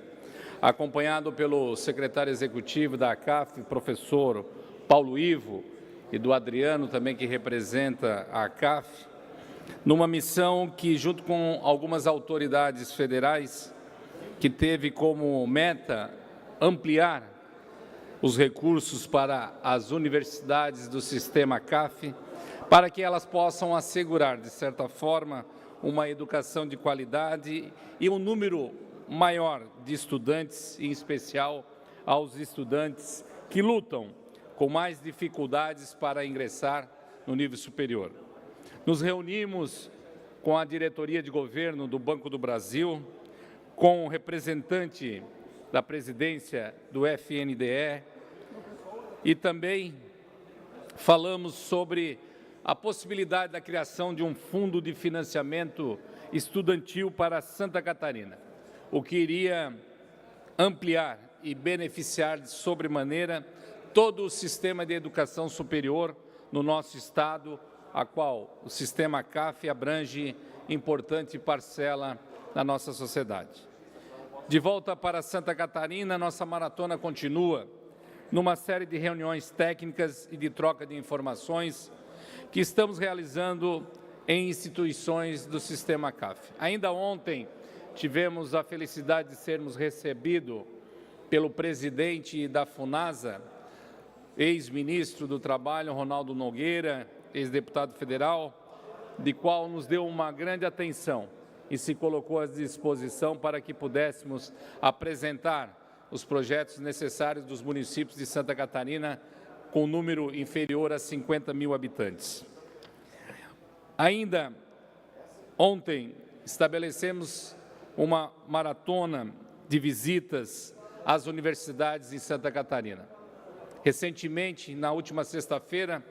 acompanhado pelo secretário executivo da ACAF, professor Paulo Ivo, e do Adriano também, que representa a ACAF, numa missão que, junto com algumas autoridades federais, que teve como meta ampliar os recursos para as universidades do sistema CAF, para que elas possam assegurar, de certa forma, uma educação de qualidade e um número maior de estudantes, em especial aos estudantes que lutam com mais dificuldades para ingressar no nível superior. Nos reunimos com a diretoria de governo do Banco do Brasil, com o representante da presidência do FNDE e também falamos sobre a possibilidade da criação de um fundo de financiamento estudantil para Santa Catarina, o que iria ampliar e beneficiar de sobremaneira todo o sistema de educação superior no nosso estado, a qual o sistema CAF abrange importante parcela da nossa sociedade. De volta para Santa Catarina, nossa maratona continua numa série de reuniões técnicas e de troca de informações que estamos realizando em instituições do sistema CAF. Ainda ontem tivemos a felicidade de sermos recebidos pelo presidente da FUNASA, ex-ministro do Trabalho, Ronaldo Nogueira, ex-deputado federal, de qual nos deu uma grande atenção e se colocou à disposição para que pudéssemos apresentar os projetos necessários dos municípios de Santa Catarina com número inferior a 50 mil habitantes. Ainda ontem estabelecemos uma maratona de visitas às universidades em Santa Catarina. Recentemente, na última sexta-feira,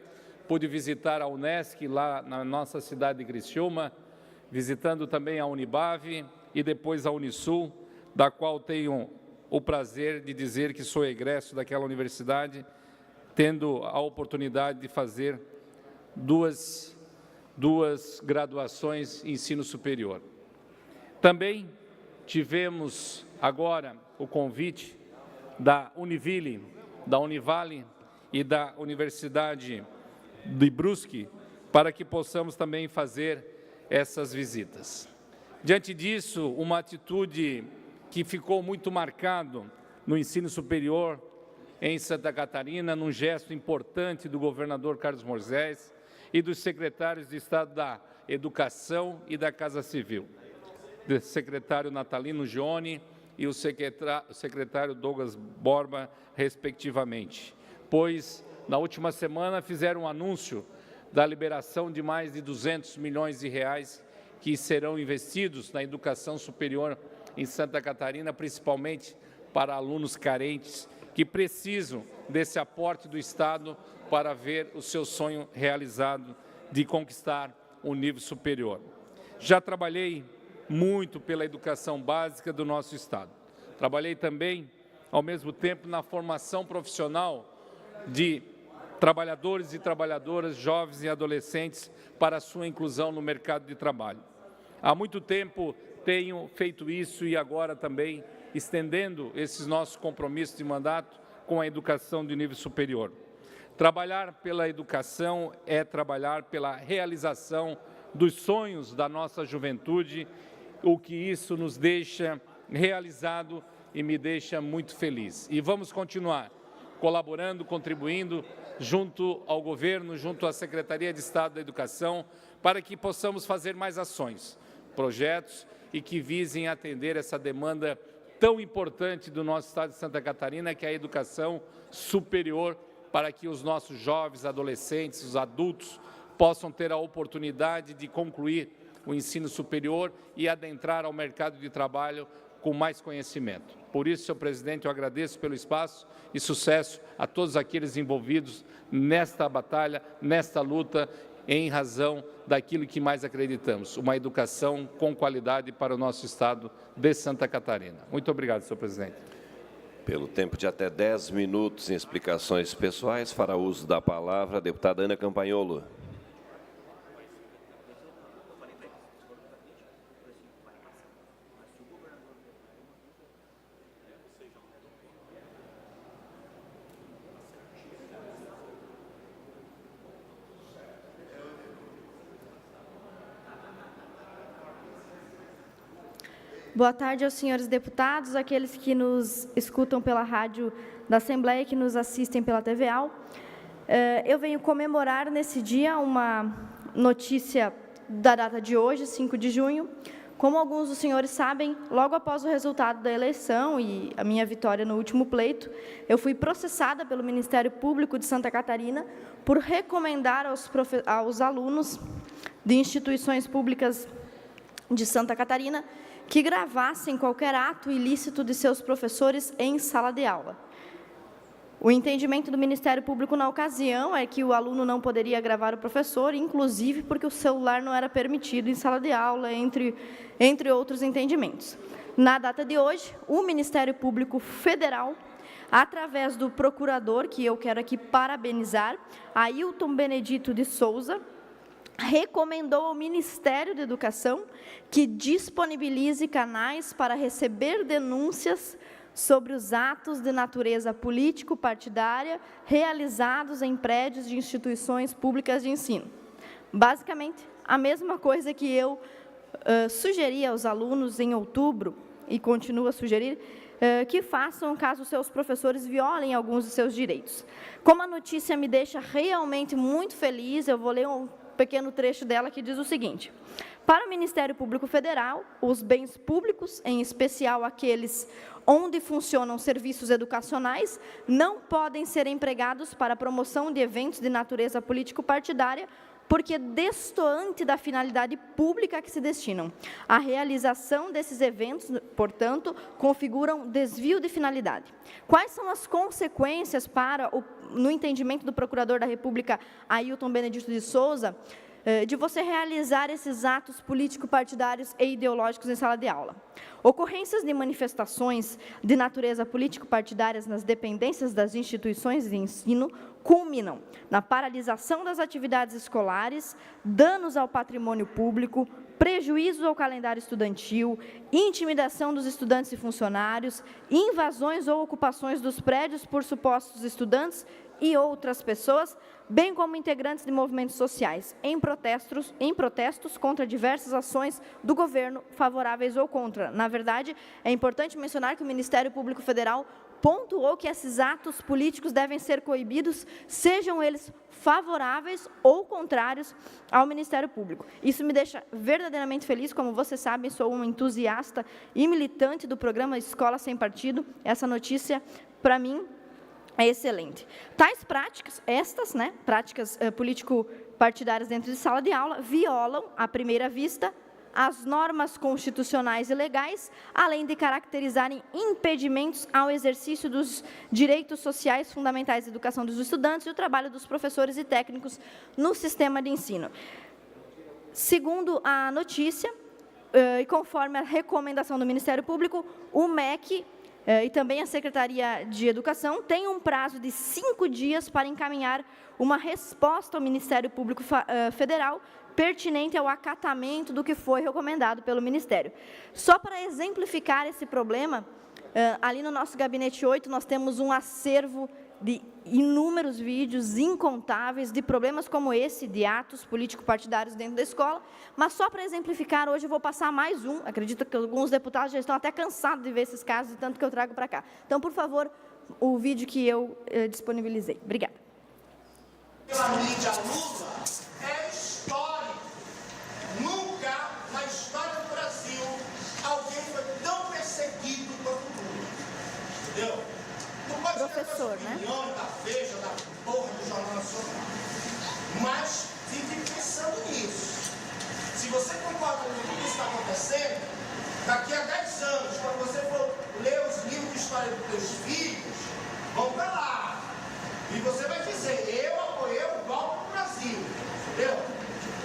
pude visitar a Unesc, lá na nossa cidade de Criciúma, visitando também a Unibave e depois a Unisul, da qual tenho o prazer de dizer que sou egresso daquela universidade, tendo a oportunidade de fazer duas graduações em ensino superior. Também tivemos agora o convite da Univille, da Univale e da Universidade de Brusque, para que possamos também fazer essas visitas. Diante disso, uma atitude que ficou muito marcado no ensino superior em Santa Catarina, num gesto importante do governador Carlos Moisés e dos secretários de Estado da Educação e da Casa Civil, do secretário Natalino Gione e o secretário Douglas Borba, respectivamente, pois, na última semana, fizeram um anúncio da liberação de mais de 200 milhões de reais que serão investidos na educação superior em Santa Catarina, principalmente para alunos carentes que precisam desse aporte do Estado para ver o seu sonho realizado de conquistar um nível superior. Já trabalhei muito pela educação básica do nosso Estado. Trabalhei também, ao mesmo tempo, na formação profissional de trabalhadores e trabalhadoras, jovens e adolescentes, para a sua inclusão no mercado de trabalho. Há muito tempo tenho feito isso e agora também estendendo esses nossos compromissos de mandato com a educação de nível superior. Trabalhar pela educação é trabalhar pela realização dos sonhos da nossa juventude, o que isso nos deixa realizado e me deixa muito feliz. E vamos continuar colaborando, contribuindo junto ao governo, junto à Secretaria de Estado da Educação, para que possamos fazer mais ações, projetos e que visem atender essa demanda tão importante do nosso Estado de Santa Catarina, que é a educação superior, para que os nossos jovens, adolescentes, os adultos, possam ter a oportunidade de concluir o ensino superior e adentrar ao mercado de trabalho com mais conhecimento. Por isso, senhor presidente, eu agradeço pelo espaço e sucesso a todos aqueles envolvidos nesta batalha, nesta luta, em razão daquilo que mais acreditamos, uma educação com qualidade para o nosso Estado de Santa Catarina. Muito obrigado, senhor presidente. Pelo tempo de até 10 minutos em explicações pessoais, fará uso da palavra a deputada Ana Campagnolo. Boa tarde aos senhores deputados, aqueles que nos escutam pela rádio da Assembleia e que nos assistem pela TVAL. Eu venho comemorar nesse dia uma notícia da data de hoje, 5 de junho. Como alguns dos senhores sabem, logo após o resultado da eleição e a minha vitória no último pleito, eu fui processada pelo Ministério Público de Santa Catarina por recomendar aos alunos de instituições públicas de Santa Catarina que gravassem qualquer ato ilícito de seus professores em sala de aula. O entendimento do Ministério Público na ocasião é que o aluno não poderia gravar o professor, inclusive porque o celular não era permitido em sala de aula, entre outros entendimentos. Na data de hoje, o Ministério Público Federal, através do procurador, que eu quero aqui parabenizar, Ailton Benedito de Souza, recomendou ao Ministério da Educação que disponibilize canais para receber denúncias sobre os atos de natureza político-partidária realizados em prédios de instituições públicas de ensino. Basicamente, a mesma coisa que eu sugeri aos alunos em outubro, e continuo a sugerir, que façam caso seus professores violem alguns de seus direitos. Como a notícia me deixa realmente muito feliz, eu vou ler um pequeno trecho dela que diz o seguinte: para o Ministério Público Federal, os bens públicos, em especial aqueles onde funcionam serviços educacionais, não podem ser empregados para a promoção de eventos de natureza político-partidária, porque destoante da finalidade pública a que se destinam. A realização desses eventos, portanto, configuram desvio de finalidade. Quais são as consequências no entendimento do Procurador da República, Ailton Benedito de Souza, de você realizar esses atos político-partidários e ideológicos em sala de aula. Ocorrências de manifestações de natureza político-partidárias nas dependências das instituições de ensino culminam na paralisação das atividades escolares, danos ao patrimônio público, prejuízo ao calendário estudantil, intimidação dos estudantes e funcionários, invasões ou ocupações dos prédios por supostos estudantes e outras pessoas, bem como integrantes de movimentos sociais, em protestos contra diversas ações do governo, favoráveis ou contra. Na verdade, é importante mencionar que o Ministério Público Federal pontuou que esses atos políticos devem ser coibidos, sejam eles favoráveis ou contrários ao Ministério Público. Isso me deixa verdadeiramente feliz, como vocês sabem, sou um entusiasta e militante do programa Escola Sem Partido. Essa notícia, para mim, é excelente. Tais práticas, práticas político-partidárias dentro de sala de aula, violam, à primeira vista, as normas constitucionais e legais, além de caracterizarem impedimentos ao exercício dos direitos sociais fundamentais da educação dos estudantes e o trabalho dos professores e técnicos no sistema de ensino. Segundo a notícia, e conforme a recomendação do Ministério Público, o MEC e também a Secretaria de Educação tem um prazo de 5 dias para encaminhar uma resposta ao Ministério Público Federal pertinente ao acatamento do que foi recomendado pelo Ministério. Só para exemplificar esse problema, ali no nosso Gabinete 8, nós temos um acervo de inúmeros vídeos, incontáveis, de problemas como esse, de atos político-partidários dentro da escola, mas só para exemplificar, hoje eu vou passar mais um, acredito que alguns deputados já estão até cansados de ver esses casos, de tanto que eu trago para cá. Então, por favor, o vídeo que eu disponibilizei. Obrigada. Pela mídia Lula é histórico. Nunca na história do Brasil alguém foi tão perseguido quanto Lula. Entendeu? Não pode Professor, ter opinião da Veja, da porra do Jornal Nacional. Mas fique pensando nisso. Se você concorda com tudo que está acontecendo, daqui a 10 anos, quando você for ler os livros de história dos teus filhos, vão para lá. E você vai dizer, eu apoiei o golpe no Brasil. Entendeu?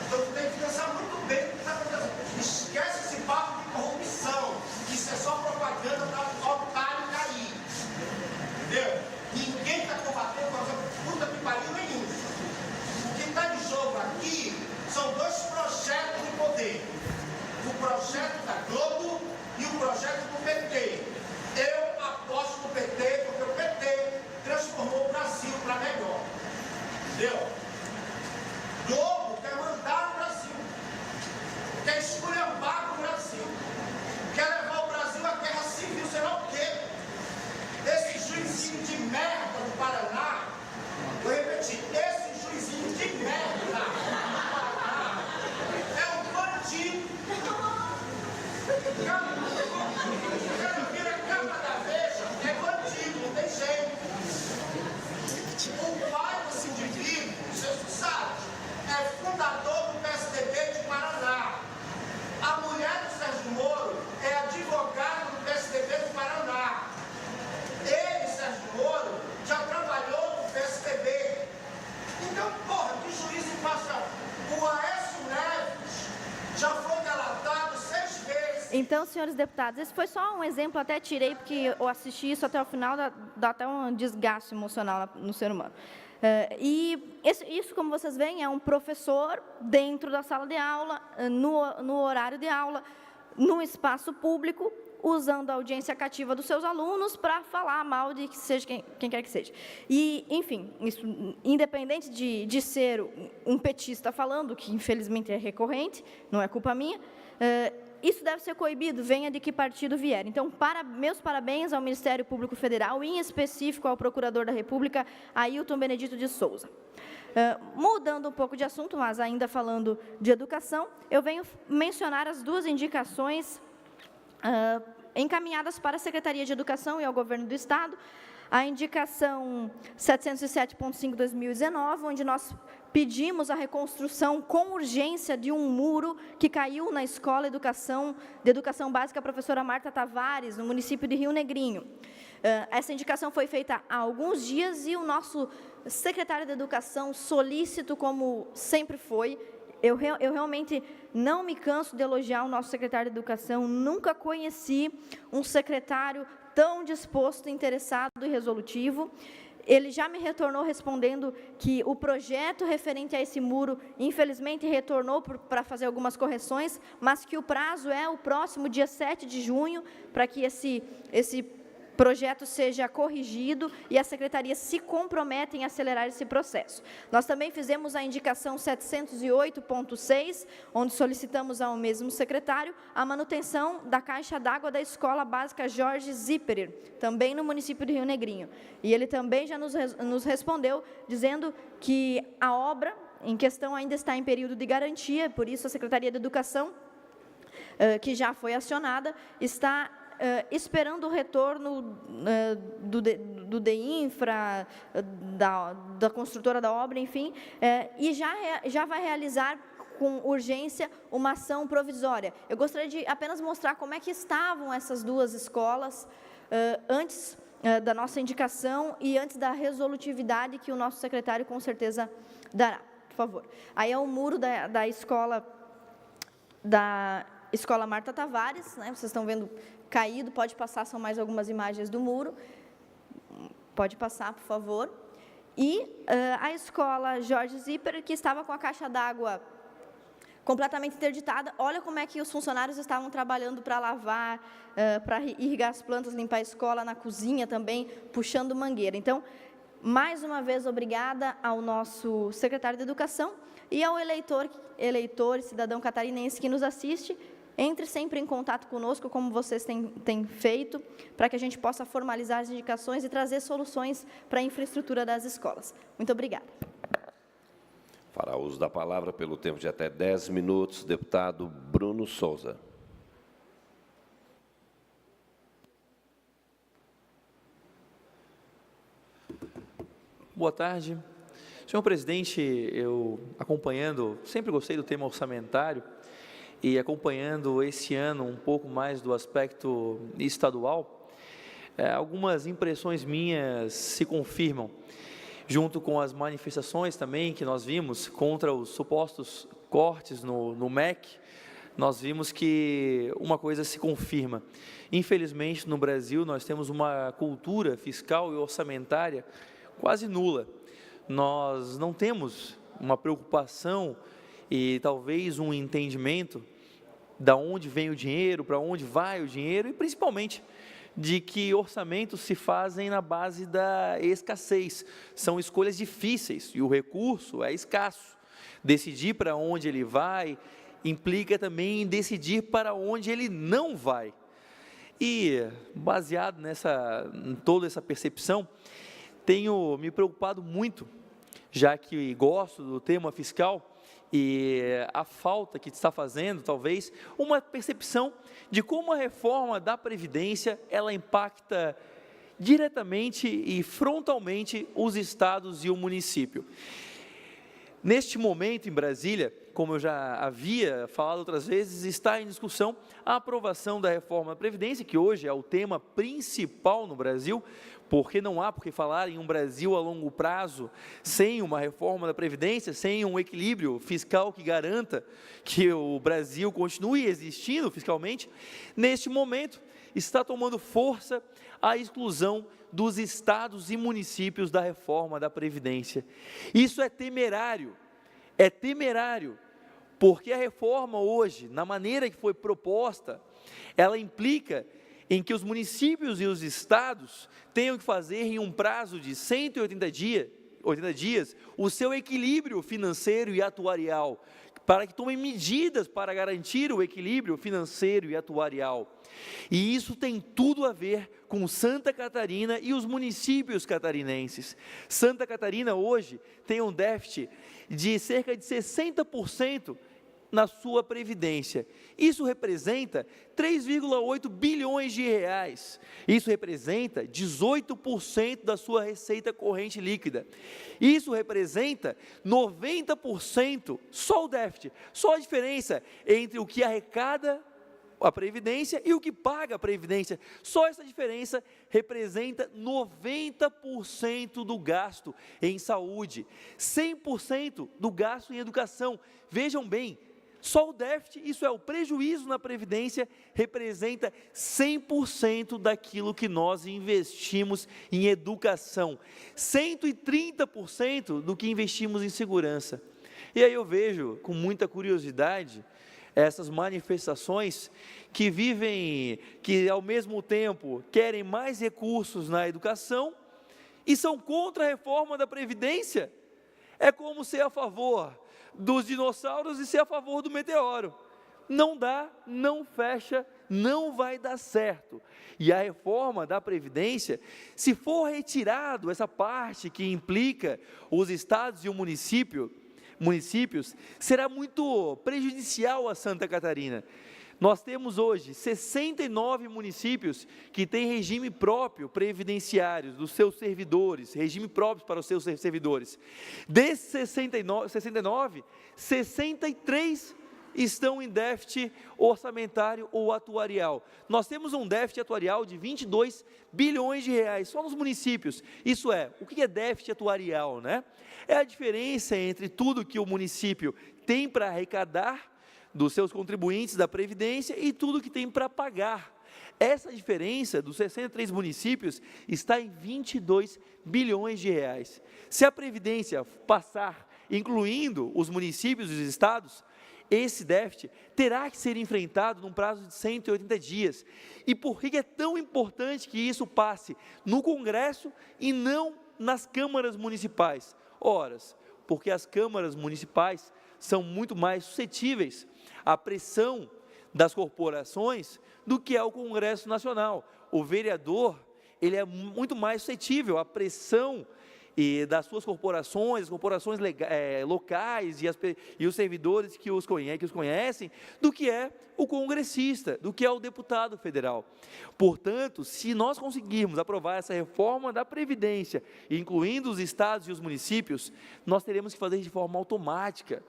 Então tu tem que pensar muito bem no que está acontecendo. Esquece esse papo de corrupção. Isso é só propaganda para o otário cair. Entendeu? Ninguém está combatendo, por exemplo, puta que pariu nenhum. O que está em jogo aqui são dois projetos de poder. O projeto da Globo e o projeto do PT. Eu aposto no PT, porque o PT transformou o Brasil para melhor. Entendeu? Globo quer mandar no Brasil. Quer esculhambar com o Brasil. Quer levar o Brasil à guerra civil, sei lá o quê. Esse juizinho de merda do Paraná, vou repetir, esse juizinho de merda do Paraná é um bandido. O cara vira capa da Veja, é bandido, não tem jeito. O pai desse indivíduo, você sabe, é fundador do PSDB de Paraná. A mulher do Sérgio Moro é advogada do PSDB do Paraná. Ele, Sérgio Moro, já trabalhou no PSDB. Então, porra, que juiz imparcial? O Aécio Neves já foi delatado 6 vezes. Então, senhores deputados, esse foi só um exemplo, até tirei, porque eu assisti isso até o final, dá até um desgaste emocional no ser humano. E isso, como vocês veem, é um professor dentro da sala de aula, no horário de aula, no espaço público, usando a audiência cativa dos seus alunos para falar mal de que seja quem quer que seja. E, enfim, isso, independente de ser um petista falando, que infelizmente é recorrente, não é culpa minha, isso deve ser coibido, venha de que partido vier. Então, meus parabéns ao Ministério Público Federal, em específico ao Procurador da República, Ailton Benedito de Souza. Mudando um pouco de assunto, mas ainda falando de educação, eu venho mencionar as 2 indicações encaminhadas para a Secretaria de Educação e ao Governo do Estado. A indicação 707.5/2019, onde nós pedimos a reconstrução com urgência de um muro que caiu na Escola de Educação Básica Professora Marta Tavares, no município de Rio Negrinho. Essa indicação foi feita há alguns dias e o nosso secretário de Educação, solícito como sempre foi, eu realmente não me canso de elogiar o nosso secretário de Educação, nunca conheci um secretário tão disposto, interessado e resolutivo. Ele já me retornou respondendo que o projeto referente a esse muro, infelizmente, retornou para fazer algumas correções, mas que o prazo é o próximo dia 7 de junho, para que esse projeto seja corrigido e a Secretaria se compromete em acelerar esse processo. Nós também fizemos a indicação 708.6, onde solicitamos ao mesmo secretário a manutenção da caixa d'água da Escola Básica Jorge Zipperer, também no município de Rio Negrinho. E ele também já nos respondeu, dizendo que a obra em questão ainda está em período de garantia, por isso a Secretaria de Educação, que já foi acionada, está esperando o retorno do DEINFRA, da construtora da obra, enfim, e já vai realizar com urgência uma ação provisória. Eu gostaria de apenas mostrar como é que estavam essas duas escolas antes da nossa indicação e antes da resolutividade que o nosso secretário com certeza dará. Por favor. Aí é o muro da escola Marta Tavares, né? Vocês estão vendo caído, pode passar, são mais algumas imagens do muro. Pode passar, por favor. E a escola Jorge Zipperer, que estava com a caixa d'água completamente interditada. Olha como é que os funcionários estavam trabalhando para lavar, para irrigar as plantas, limpar a escola, na cozinha também, puxando mangueira. Então, mais uma vez, obrigada ao nosso secretário de Educação e ao eleitor e cidadão catarinense que nos assiste. Entre sempre em contato conosco, como vocês têm feito, para que a gente possa formalizar as indicações e trazer soluções para a infraestrutura das escolas. Muito obrigada. Fará uso da palavra pelo tempo de até 10 minutos, deputado Bruno Souza. Boa tarde. Senhor presidente, eu sempre gostei do tema orçamentário, e acompanhando esse ano um pouco mais do aspecto estadual, algumas impressões minhas se confirmam, junto com as manifestações também que nós vimos contra os supostos cortes no MEC. Nós vimos que uma coisa se confirma. Infelizmente, no Brasil, nós temos uma cultura fiscal e orçamentária quase nula. Nós não temos uma preocupação e talvez um entendimento de onde vem o dinheiro, para onde vai o dinheiro, e principalmente de que orçamentos se fazem na base da escassez. São escolhas difíceis e o recurso é escasso. Decidir para onde ele vai implica também em decidir para onde ele não vai. E, baseado em toda essa percepção, tenho me preocupado muito, já que gosto do tema fiscal, e a falta que está fazendo, talvez, uma percepção de como a reforma da Previdência, ela impacta diretamente e frontalmente os estados e o município. Neste momento, em Brasília, como eu já havia falado outras vezes, está em discussão a aprovação da reforma da Previdência, que hoje é o tema principal no Brasil, porque não há por que falar em um Brasil a longo prazo sem uma reforma da Previdência, sem um equilíbrio fiscal que garanta que o Brasil continue existindo fiscalmente. Neste momento, está tomando força a exclusão dos estados e municípios da reforma da Previdência. Isso é temerário, porque a reforma hoje, na maneira que foi proposta, ela implica em que os municípios e os estados tenham que fazer em um prazo de 180 dias o seu equilíbrio financeiro e atuarial, para que tomem medidas para garantir o equilíbrio financeiro e atuarial. E isso tem tudo a ver com Santa Catarina e os municípios catarinenses. Santa Catarina hoje tem um déficit de cerca de 60% na sua previdência. Isso representa 3,8 bilhões de reais. Isso representa 18% da sua receita corrente líquida. Isso representa 90%, só o déficit, só a diferença entre o que arrecada a Previdência e o que paga a Previdência. Só essa diferença representa 90% do gasto em saúde, 100% do gasto em educação. Vejam bem, só o déficit, isso é, o prejuízo na Previdência, representa 100% daquilo que nós investimos em educação, 130% do que investimos em segurança. E aí eu vejo, com muita curiosidade, essas manifestações que vivem, que ao mesmo tempo querem mais recursos na educação e são contra a reforma da Previdência. É como ser a favor dos dinossauros e ser a favor do meteoro. Não dá, não fecha, não vai dar certo. E a reforma da Previdência, se for retirado essa parte que implica os estados e o municípios, será muito prejudicial a Santa Catarina. Nós temos hoje 69 municípios que têm regime próprio previdenciário dos seus servidores, regime próprio para os seus servidores. Desses 69, 63 estão em déficit orçamentário ou atuarial. Nós temos um déficit atuarial de 22 bilhões de reais, só nos municípios. Isso é, o que é déficit atuarial, né? É a diferença entre tudo que o município tem para arrecadar dos seus contribuintes da Previdência e tudo que tem para pagar. Essa diferença dos 63 municípios está em 22 bilhões de reais. Se a Previdência passar, incluindo os municípios e os estados, esse déficit terá que ser enfrentado num prazo de 180 dias. E por que é tão importante que isso passe no Congresso e não nas câmaras municipais? Ora, porque as câmaras municipais são muito mais suscetíveis à pressão das corporações do que é o Congresso Nacional. O vereador, ele é muito mais suscetível à pressão das suas corporações, as corporações locais e os servidores que os conhecem, do que é o congressista, do que é o deputado federal. Portanto, se nós conseguirmos aprovar essa reforma da Previdência, incluindo os estados e os municípios, nós teremos que fazer de forma automática.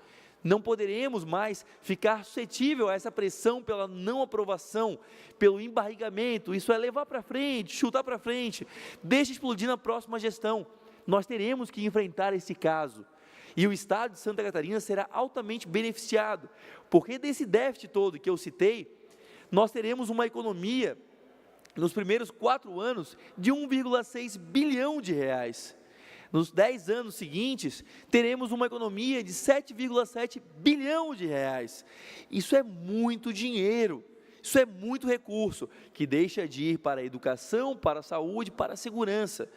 Não poderemos mais ficar suscetível a essa pressão pela não aprovação, pelo embarrigamento. Isso é levar para frente, chutar para frente, deixa explodir na próxima gestão. Nós teremos que enfrentar esse caso. E o Estado de Santa Catarina será altamente beneficiado, porque desse déficit todo que eu citei, nós teremos uma economia, nos primeiros 4 anos, de 1,6 bilhão de reais. Nos 10 anos seguintes, teremos uma economia de 7,7 bilhão de reais. Isso é muito dinheiro, isso é muito recurso, que deixa de ir para a educação, para a saúde, para a segurança.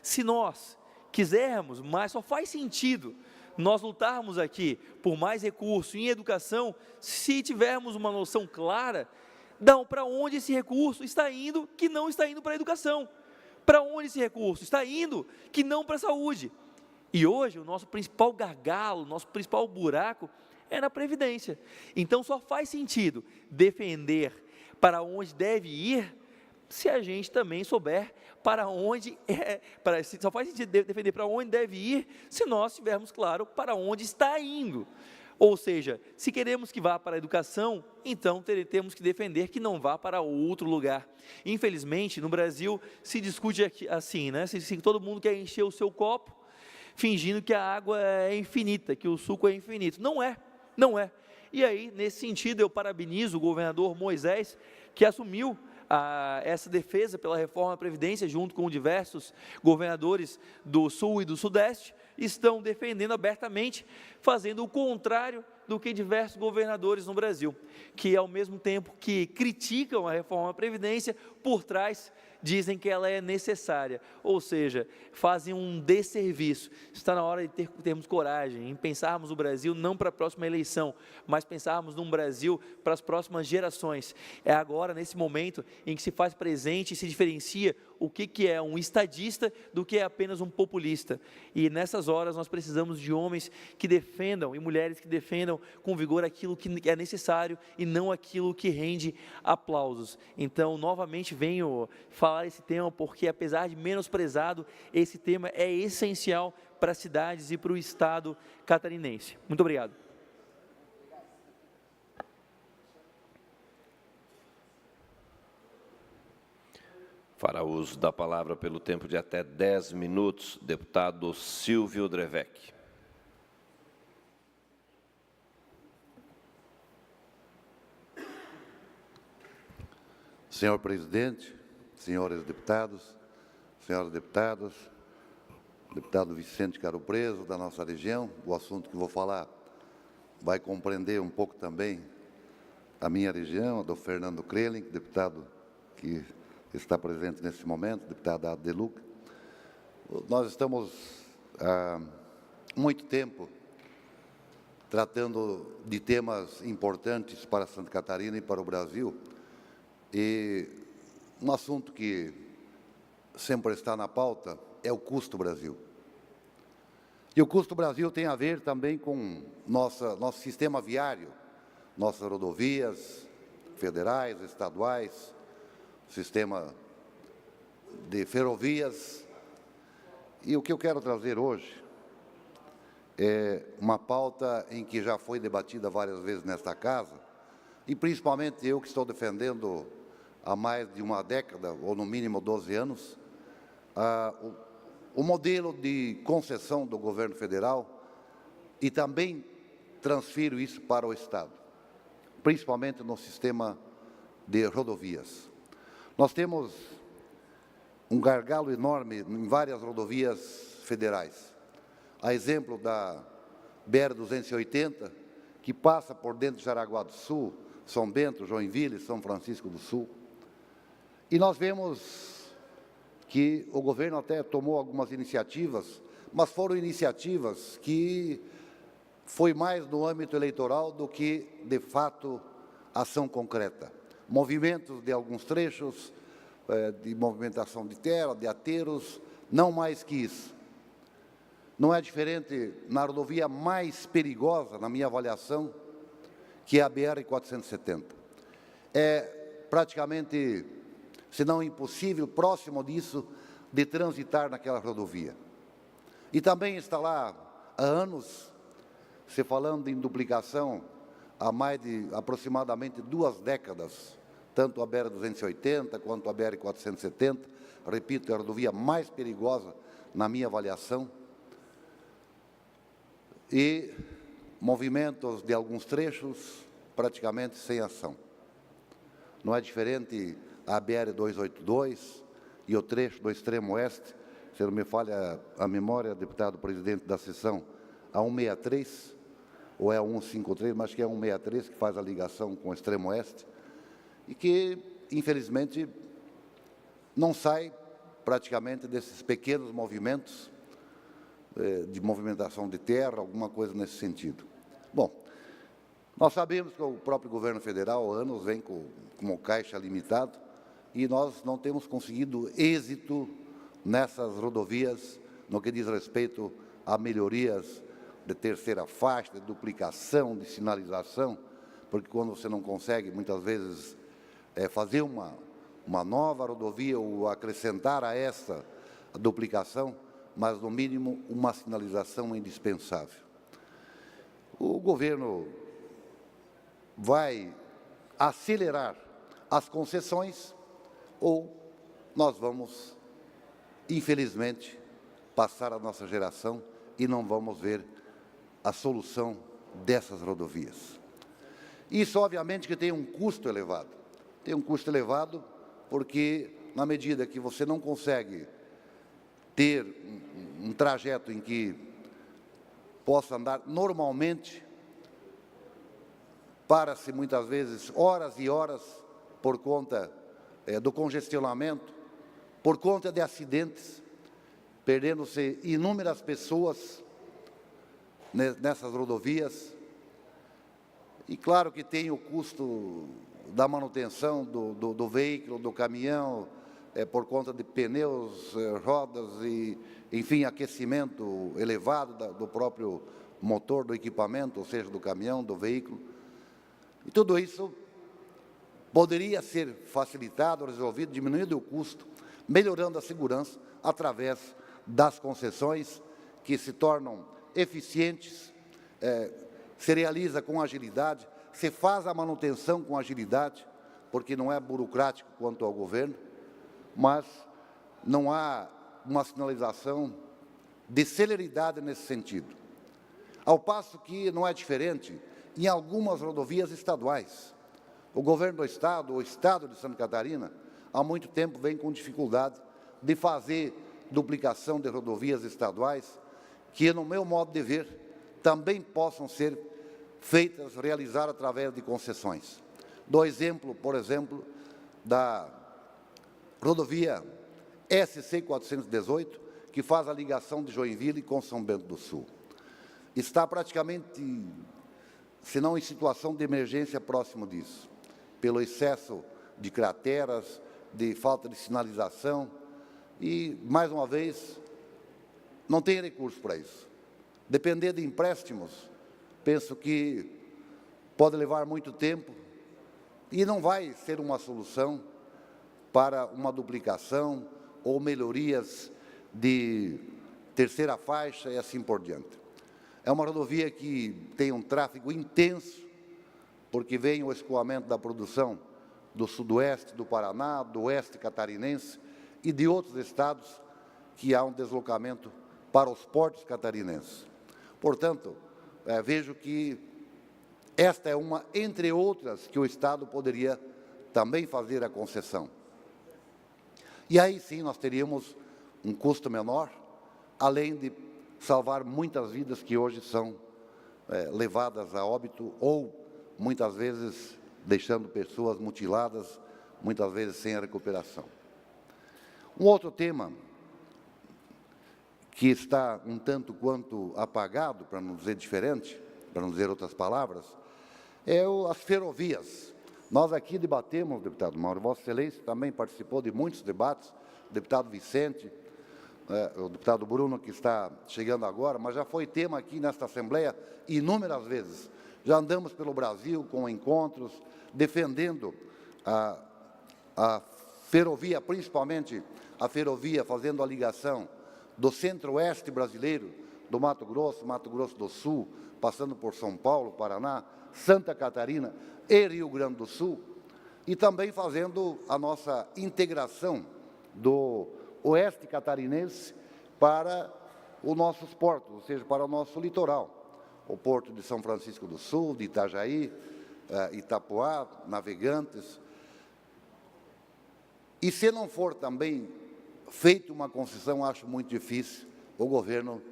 Se nós quisermos, mas só faz sentido nós lutarmos aqui por mais recurso em educação, se tivermos uma noção clara para onde esse recurso está indo, que não está indo para a educação. Para onde esse recurso está indo, que não para a saúde. E hoje o nosso principal gargalo, nosso principal buraco é na Previdência. Então só faz sentido defender para onde deve ir, se a gente também souber para onde só faz sentido defender para onde deve ir, se nós tivermos claro para onde está indo. Ou seja, se queremos que vá para a educação, então temos que defender que não vá para outro lugar. Infelizmente, no Brasil, se discute assim, né? Se todo mundo quer encher o seu copo, fingindo que a água é infinita, que o suco é infinito. Não é, não é. E aí, nesse sentido, eu parabenizo o governador Moisés, que assumiu essa defesa pela reforma da Previdência, junto com diversos governadores do Sul e do Sudeste, estão defendendo abertamente, fazendo o contrário do que diversos governadores no Brasil, que ao mesmo tempo que criticam a reforma da Previdência, por trás dizem que ela é necessária, ou seja, fazem um desserviço. Está na hora de termos coragem em pensarmos o Brasil não para a próxima eleição, mas pensarmos num Brasil para as próximas gerações. É agora, nesse momento, em que se faz presente e se diferencia o que é um estadista do que é apenas um populista. E nessas horas nós precisamos de homens que defendam e mulheres que defendam com vigor aquilo que é necessário e não aquilo que rende aplausos. Então, novamente venho falar esse tema porque, apesar de menosprezado, esse tema é essencial para as cidades e para o Estado catarinense. Muito obrigado. Fará uso da palavra pelo tempo de até 10 minutos, deputado Silvio Drevec. Senhor presidente, senhores deputados, senhoras deputadas, deputado Vicente Caro Preso, da nossa região, o assunto que vou falar vai compreender um pouco também a minha região, a do Fernando Krelin, deputado que está presente nesse momento, deputado Ado de Luca. Nós estamos há muito tempo tratando de temas importantes para Santa Catarina e para o Brasil, e um assunto que sempre está na pauta é o custo Brasil. E o custo Brasil tem a ver também com nosso sistema viário, nossas rodovias federais, estaduais, sistema de ferrovias. E o que eu quero trazer hoje é uma pauta em que já foi debatida várias vezes nesta casa, e principalmente eu que estou defendendo há mais de uma década, ou no mínimo 12 anos, o modelo de concessão do governo federal, e também transfiro isso para o Estado, principalmente no sistema de rodovias. Nós temos um gargalo enorme em várias rodovias federais. A exemplo da BR-280, que passa por dentro de Jaraguá do Sul, São Bento, Joinville, São Francisco do Sul. E nós vemos que o governo até tomou algumas iniciativas, mas foram iniciativas que foi mais no âmbito eleitoral do que, de fato, ação concreta. Movimentos de alguns trechos, de movimentação de terra, de aterros, não mais que isso. Não é diferente na rodovia mais perigosa, na minha avaliação, que é a BR-470. É praticamente, se não impossível, próximo disso, de transitar naquela rodovia. E também está lá há anos, se falando em duplicação, há mais de aproximadamente 2 décadas, tanto a BR-280 quanto a BR-470, repito, é a rodovia mais perigosa, na minha avaliação, e movimentos de alguns trechos praticamente sem ação. Não é diferente a BR-282 e o trecho do extremo oeste, se não me falha a memória, deputado presidente da sessão, a 163, ou é a 153, mas que é a 163 que faz a ligação com o extremo oeste, e que, infelizmente, não sai praticamente desses pequenos movimentos de movimentação de terra, alguma coisa nesse sentido. Bom, nós sabemos que o próprio governo federal há anos vem com o caixa limitado e nós não temos conseguido êxito nessas rodovias no que diz respeito a melhorias de terceira faixa, de duplicação, de sinalização, porque quando você não consegue, muitas vezes, fazer uma nova rodovia ou acrescentar a essa a duplicação, mas, no mínimo, uma sinalização indispensável. O governo vai acelerar as concessões ou nós vamos, infelizmente, passar a nossa geração e não vamos ver a solução dessas rodovias. Isso, obviamente, que tem um custo elevado. Tem um custo elevado porque, na medida que você não consegue ter um trajeto em que possa andar normalmente, para-se muitas vezes horas e horas por conta do congestionamento, por conta de acidentes, perdendo-se inúmeras pessoas nessas rodovias. E claro que tem o custo da manutenção do veículo, do caminhão, por conta de pneus, rodas e, enfim, aquecimento elevado do próprio motor do equipamento, ou seja, do caminhão, do veículo. E tudo isso poderia ser facilitado, resolvido, diminuindo o custo, melhorando a segurança através das concessões que se tornam eficientes, se realiza com agilidade, se faz a manutenção com agilidade, porque não é burocrático quanto ao governo. mas não há uma sinalização de celeridade nesse sentido. Ao passo que não é diferente em algumas rodovias estaduais. O governo do Estado, o Estado de Santa Catarina, há muito tempo vem com dificuldade de fazer duplicação de rodovias estaduais, que, no meu modo de ver, também possam ser feitas, realizadas através de concessões. Dou exemplo, por exemplo, da rodovia SC 418, que faz a ligação de Joinville com São Bento do Sul. Está praticamente, se não em situação de emergência, próximo disso, pelo excesso de crateras, de falta de sinalização e, mais uma vez, não tem recurso para isso. Depender de empréstimos, penso que pode levar muito tempo e não vai ser uma solução para uma duplicação ou melhorias de terceira faixa e assim por diante. É uma rodovia que tem um tráfego intenso, porque vem o escoamento da produção do sudoeste do Paraná, do oeste catarinense e de outros estados que há um deslocamento para os portos catarinenses. Portanto, vejo que esta é uma, entre outras, que o Estado poderia também fazer a concessão. E aí sim nós teríamos um custo menor, além de salvar muitas vidas que hoje são levadas a óbito ou, muitas vezes, deixando pessoas mutiladas, muitas vezes sem a recuperação. Um outro tema que está um tanto quanto apagado, para não dizer diferente, para não dizer outras palavras, é as ferrovias. Nós aqui debatemos, deputado Mauro, Vossa Excelência também participou de muitos debates, o deputado Vicente, o deputado Bruno, que está chegando agora, mas já foi tema aqui nesta Assembleia inúmeras vezes. Já andamos pelo Brasil com encontros, defendendo a ferrovia, principalmente a ferrovia fazendo a ligação do centro-oeste brasileiro, do Mato Grosso do Sul, passando por São Paulo, Paraná, Santa Catarina e Rio Grande do Sul, e também fazendo a nossa integração do oeste catarinense para os nossos portos, ou seja, para o nosso litoral. O porto de São Francisco do Sul, de Itajaí, Itapuá, Navegantes. E se não for também feita uma concessão, acho muito difícil o governo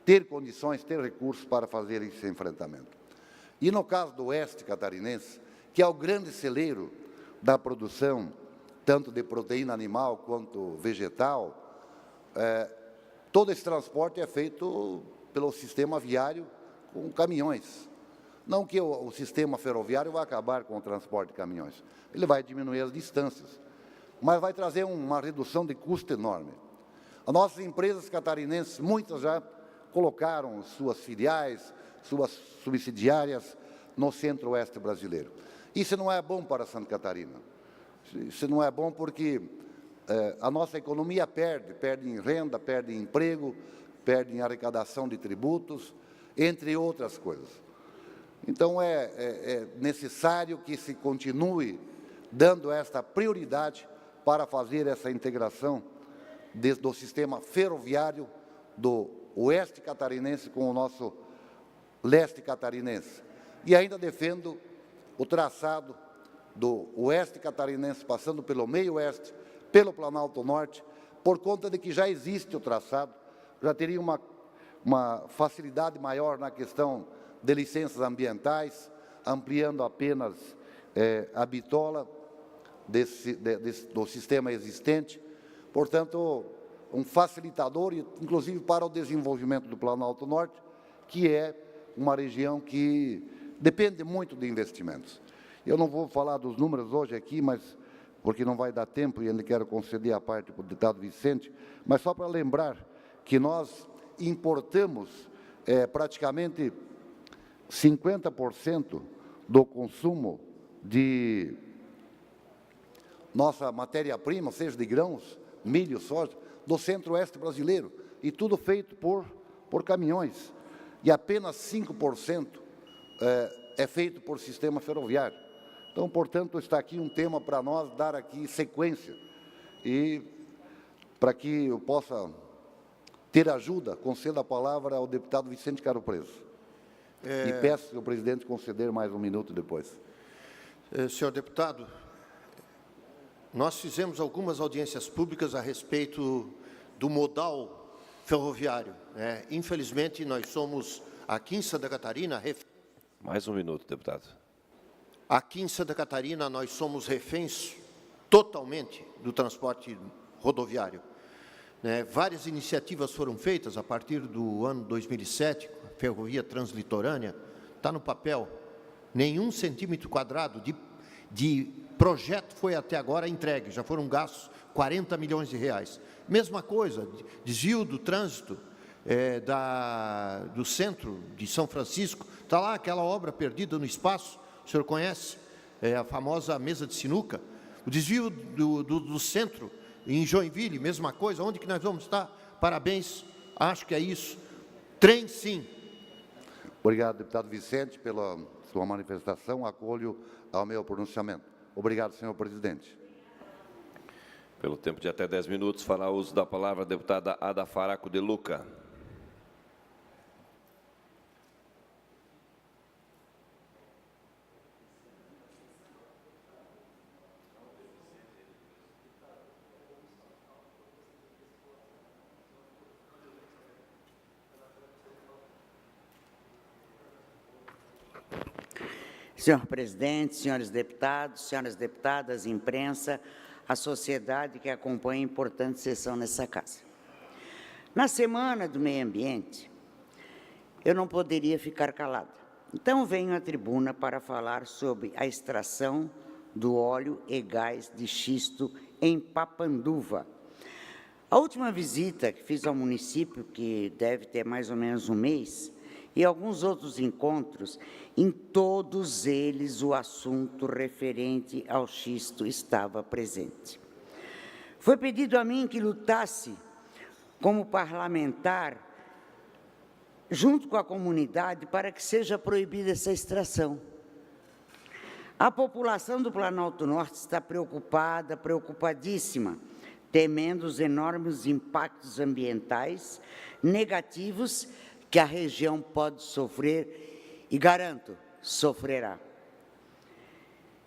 ter condições, ter recursos para fazer esse enfrentamento. E no caso do oeste catarinense, que é o grande celeiro da produção, tanto de proteína animal quanto vegetal, todo esse transporte é feito pelo sistema viário com caminhões. Não que o sistema ferroviário vai acabar com o transporte de caminhões, ele vai diminuir as distâncias, mas vai trazer uma redução de custo enorme. As nossas empresas catarinenses, muitas já colocaram suas filiais, suas subsidiárias no centro-oeste brasileiro. Isso não é bom para Santa Catarina. Isso não é bom porque a nossa economia perde em renda, perde em emprego, perde em arrecadação de tributos, entre outras coisas. Então, é necessário que se continue dando esta prioridade para fazer essa integração do sistema ferroviário do oeste catarinense com o nosso leste catarinense. E ainda defendo o traçado do oeste catarinense, passando pelo meio oeste, pelo Planalto Norte, por conta de que já existe o traçado, já teria uma facilidade maior na questão de licenças ambientais, ampliando apenas a bitola do sistema existente. Portanto, um facilitador, inclusive para o desenvolvimento do Planalto Norte, que é uma região que depende muito de investimentos. Eu não vou falar dos números hoje aqui, mas porque não vai dar tempo e ainda quero conceder a parte para o deputado Vicente, mas só para lembrar que nós importamos praticamente 50% do consumo de nossa matéria-prima, seja de grãos, milho, soja, do centro-oeste brasileiro, e tudo feito por caminhões. E apenas 5% é feito por sistema ferroviário. Então, portanto, está aqui um tema para nós dar aqui sequência e, para que eu possa ter ajuda, concedo a palavra ao deputado Vicente Caro Preso. E peço, senhor presidente, conceder mais um minuto depois. Senhor deputado, nós fizemos algumas audiências públicas a respeito do modal ferroviário. Infelizmente, nós somos, aqui em Santa Catarina... Mais um minuto, deputado. Aqui em Santa Catarina, nós somos reféns totalmente do transporte rodoviário. Várias iniciativas foram feitas a partir do ano 2007, a ferrovia translitorânea, está no papel. Nenhum centímetro quadrado de projeto foi até agora entregue, já foram gastos 40 milhões de reais. Mesma coisa, desvio do trânsito do centro de São Francisco, está lá aquela obra perdida no espaço, o senhor conhece? A famosa mesa de sinuca. O desvio do centro, em Joinville, mesma coisa. Onde que nós vamos estar? Parabéns, acho que é isso. Trem, sim. Obrigado, deputado Vicente, pela sua manifestação. Acolho ao meu pronunciamento. Obrigado, senhor presidente. Pelo tempo de até 10 minutos, fará uso da palavra a deputada Ada Faraco de Luca. Senhor presidente, senhores deputados, senhoras deputadas, imprensa, a sociedade que acompanha a importante sessão nessa casa. Na Semana do Meio Ambiente, eu não poderia ficar calada. Então, venho à tribuna para falar sobre a extração do óleo e gás de xisto em Papanduva. A última visita que fiz ao município, que deve ter mais ou menos um mês, e alguns outros encontros, em todos eles o assunto referente ao xisto estava presente. Foi pedido a mim que lutasse como parlamentar, junto com a comunidade, para que seja proibida essa extração. A população do Planalto Norte está preocupada, preocupadíssima, temendo os enormes impactos ambientais negativos que a região pode sofrer, e garanto, sofrerá.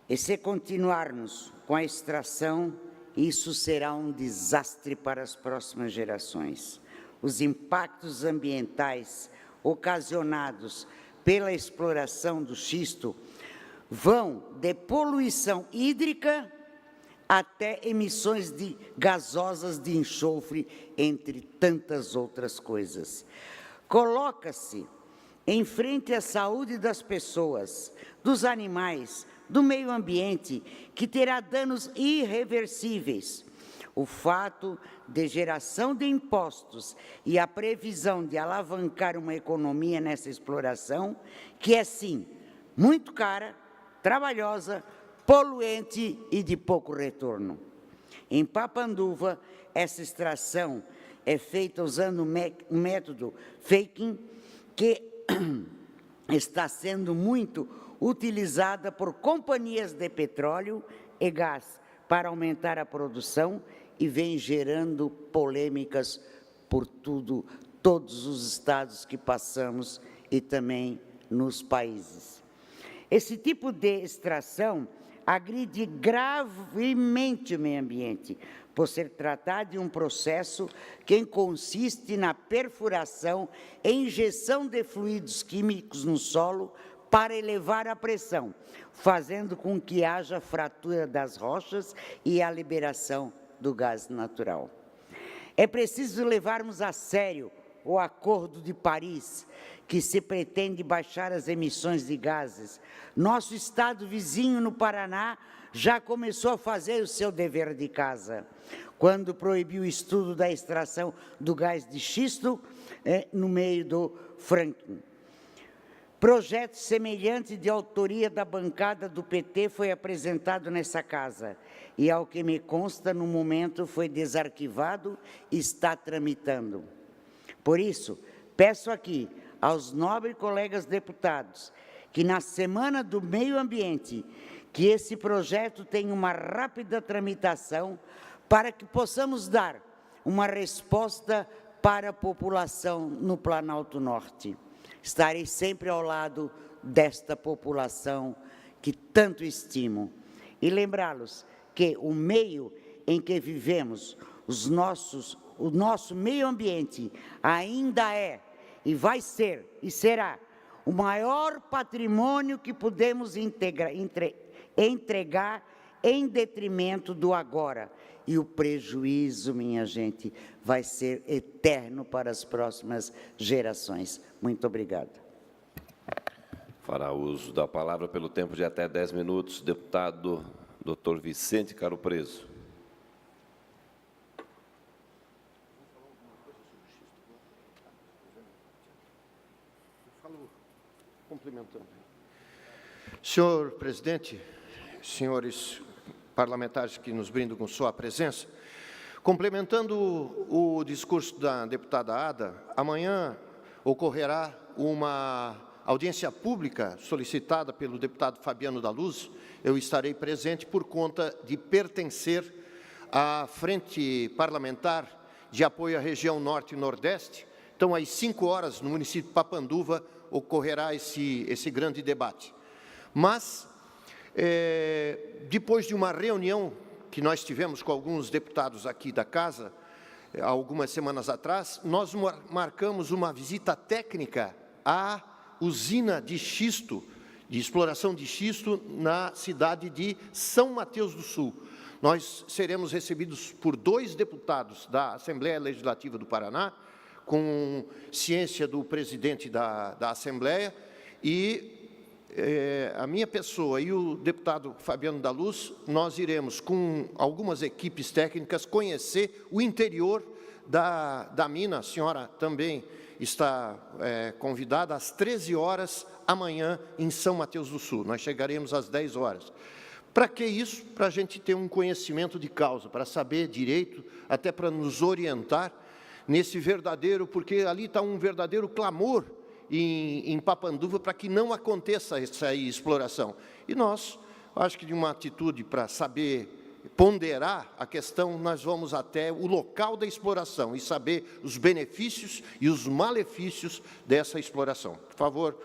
E se continuarmos com a extração, isso será um desastre para as próximas gerações. Os impactos ambientais ocasionados pela exploração do xisto vão de poluição hídrica até emissões gasosas de enxofre, entre tantas outras coisas. Coloca-se em frente à saúde das pessoas, dos animais, do meio ambiente, que terá danos irreversíveis. O fato de geração de impostos e a previsão de alavancar uma economia nessa exploração, que é, sim, muito cara, trabalhosa, poluente e de pouco retorno. Em Papanduva, essa extração é feita usando um método faking, que está sendo muito utilizada por companhias de petróleo e gás para aumentar a produção e vem gerando polêmicas por todos os estados que passamos e também nos países. Esse tipo de extração agride gravemente o meio ambiente, por ser tratado de um processo que consiste na perfuração e injeção de fluidos químicos no solo para elevar a pressão, fazendo com que haja fratura das rochas e a liberação do gás natural. É preciso levarmos a sério o Acordo de Paris, que se pretende baixar as emissões de gases. Nosso estado vizinho, no Paraná, já começou a fazer o seu dever de casa, quando proibiu o estudo da extração do gás de xisto no meio do fracking. Projeto semelhante de autoria da bancada do PT foi apresentado nessa casa e, ao que me consta, no momento foi desarquivado e está tramitando. Por isso, peço aqui aos nobres colegas deputados que, na Semana do Meio Ambiente, que esse projeto tenha uma rápida tramitação para que possamos dar uma resposta para a população no Planalto Norte. Estarei sempre ao lado desta população que tanto estimo. E lembrá-los que o meio em que vivemos, o nosso meio ambiente ainda é, e vai ser, e será, o maior patrimônio que podemos entregar em detrimento do agora. E o prejuízo, minha gente, vai ser eterno para as próximas gerações. Muito obrigada. Fará uso da palavra pelo tempo de até 10 minutos, deputado Dr. Vicente Caro Preso. Complementando. Senhor presidente, senhores parlamentares que nos brindam com sua presença, complementando o discurso da deputada Ada, amanhã ocorrerá uma audiência pública solicitada pelo deputado Fabiano da Luz. Eu estarei presente por conta de pertencer à Frente Parlamentar de Apoio à Região Norte e Nordeste. Então, às 5 horas, no município de Papanduva, ocorrerá esse grande debate. Mas, depois de uma reunião que nós tivemos com alguns deputados aqui da Casa, algumas semanas atrás, nós marcamos uma visita técnica à usina de xisto, de exploração de xisto, na cidade de São Mateus do Sul. Nós seremos recebidos por 2 deputados da Assembleia Legislativa do Paraná, com ciência do presidente da Assembleia, e a minha pessoa e o deputado Fabiano da Luz, nós iremos, com algumas equipes técnicas, conhecer o interior da mina. A senhora também está convidada às 13 horas amanhã em São Mateus do Sul. Nós chegaremos às 10 horas. Para que isso? Para a gente ter um conhecimento de causa, para saber direito, até para nos orientar nesse verdadeiro, porque ali está um verdadeiro clamor em Papanduva para que não aconteça essa exploração. E nós, acho que de uma atitude para saber ponderar a questão, nós vamos até o local da exploração e saber os benefícios e os malefícios dessa exploração. Por favor,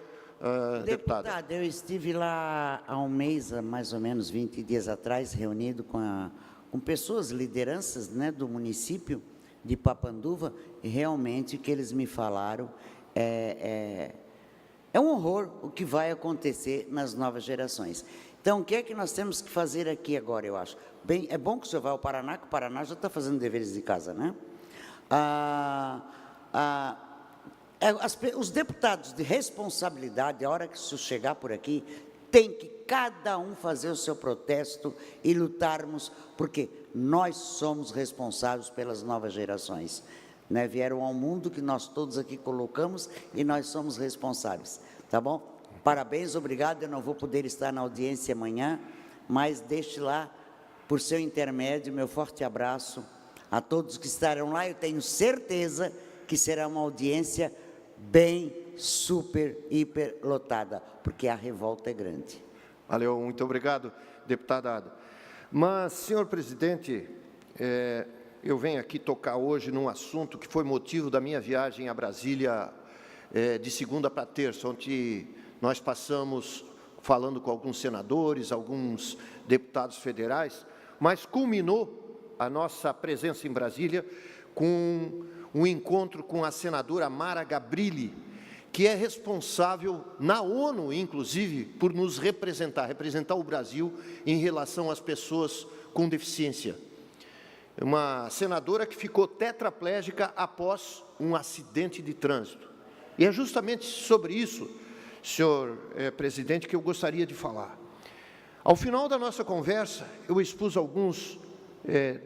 deputada. Deputada, eu estive lá há um mês, mais ou menos 20 dias atrás, reunido com pessoas, lideranças, né, do município de Papanduva, e realmente o que eles me falaram é um horror o que vai acontecer nas novas gerações. Então, o que é que nós temos que fazer aqui agora, eu acho? Bem, é bom que o senhor vá ao Paraná, que o Paraná já está fazendo deveres de casa, né? Os deputados de responsabilidade, a hora que isso chegar por aqui, tem que cada um fazer o seu protesto e lutarmos, porque nós somos responsáveis pelas novas gerações. Né? Vieram ao mundo que nós todos aqui colocamos e nós somos responsáveis. Tá bom? Parabéns, obrigado. Eu não vou poder estar na audiência amanhã, mas deixe lá, por seu intermédio, meu forte abraço a todos que estarão lá. Eu tenho certeza que será uma audiência bem, super, hiper lotada, porque a revolta é grande. Valeu, muito obrigado, deputada Ada. Mas, senhor presidente, eu venho aqui tocar hoje num assunto que foi motivo da minha viagem a Brasília de segunda para terça, onde nós passamos falando com alguns senadores, alguns deputados federais, mas culminou a nossa presença em Brasília com um encontro com a senadora Mara Gabrilli, que é responsável na ONU, inclusive, por nos representar o Brasil em relação às pessoas com deficiência. Uma senadora que ficou tetraplégica após um acidente de trânsito. E é justamente sobre isso, senhor presidente, que eu gostaria de falar. Ao final da nossa conversa, eu expus alguns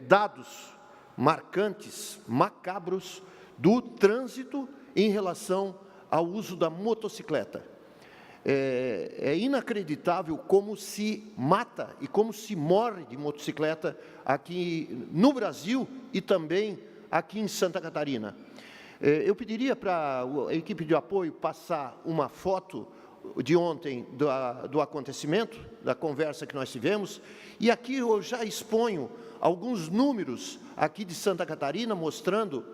dados marcantes, macabros, do trânsito em relação ao uso da motocicleta. É inacreditável como se mata e como se morre de motocicleta aqui no Brasil e também aqui em Santa Catarina. Eu pediria para a equipe de apoio passar uma foto de ontem do acontecimento, da conversa que nós tivemos, e aqui eu já exponho alguns números aqui de Santa Catarina, mostrando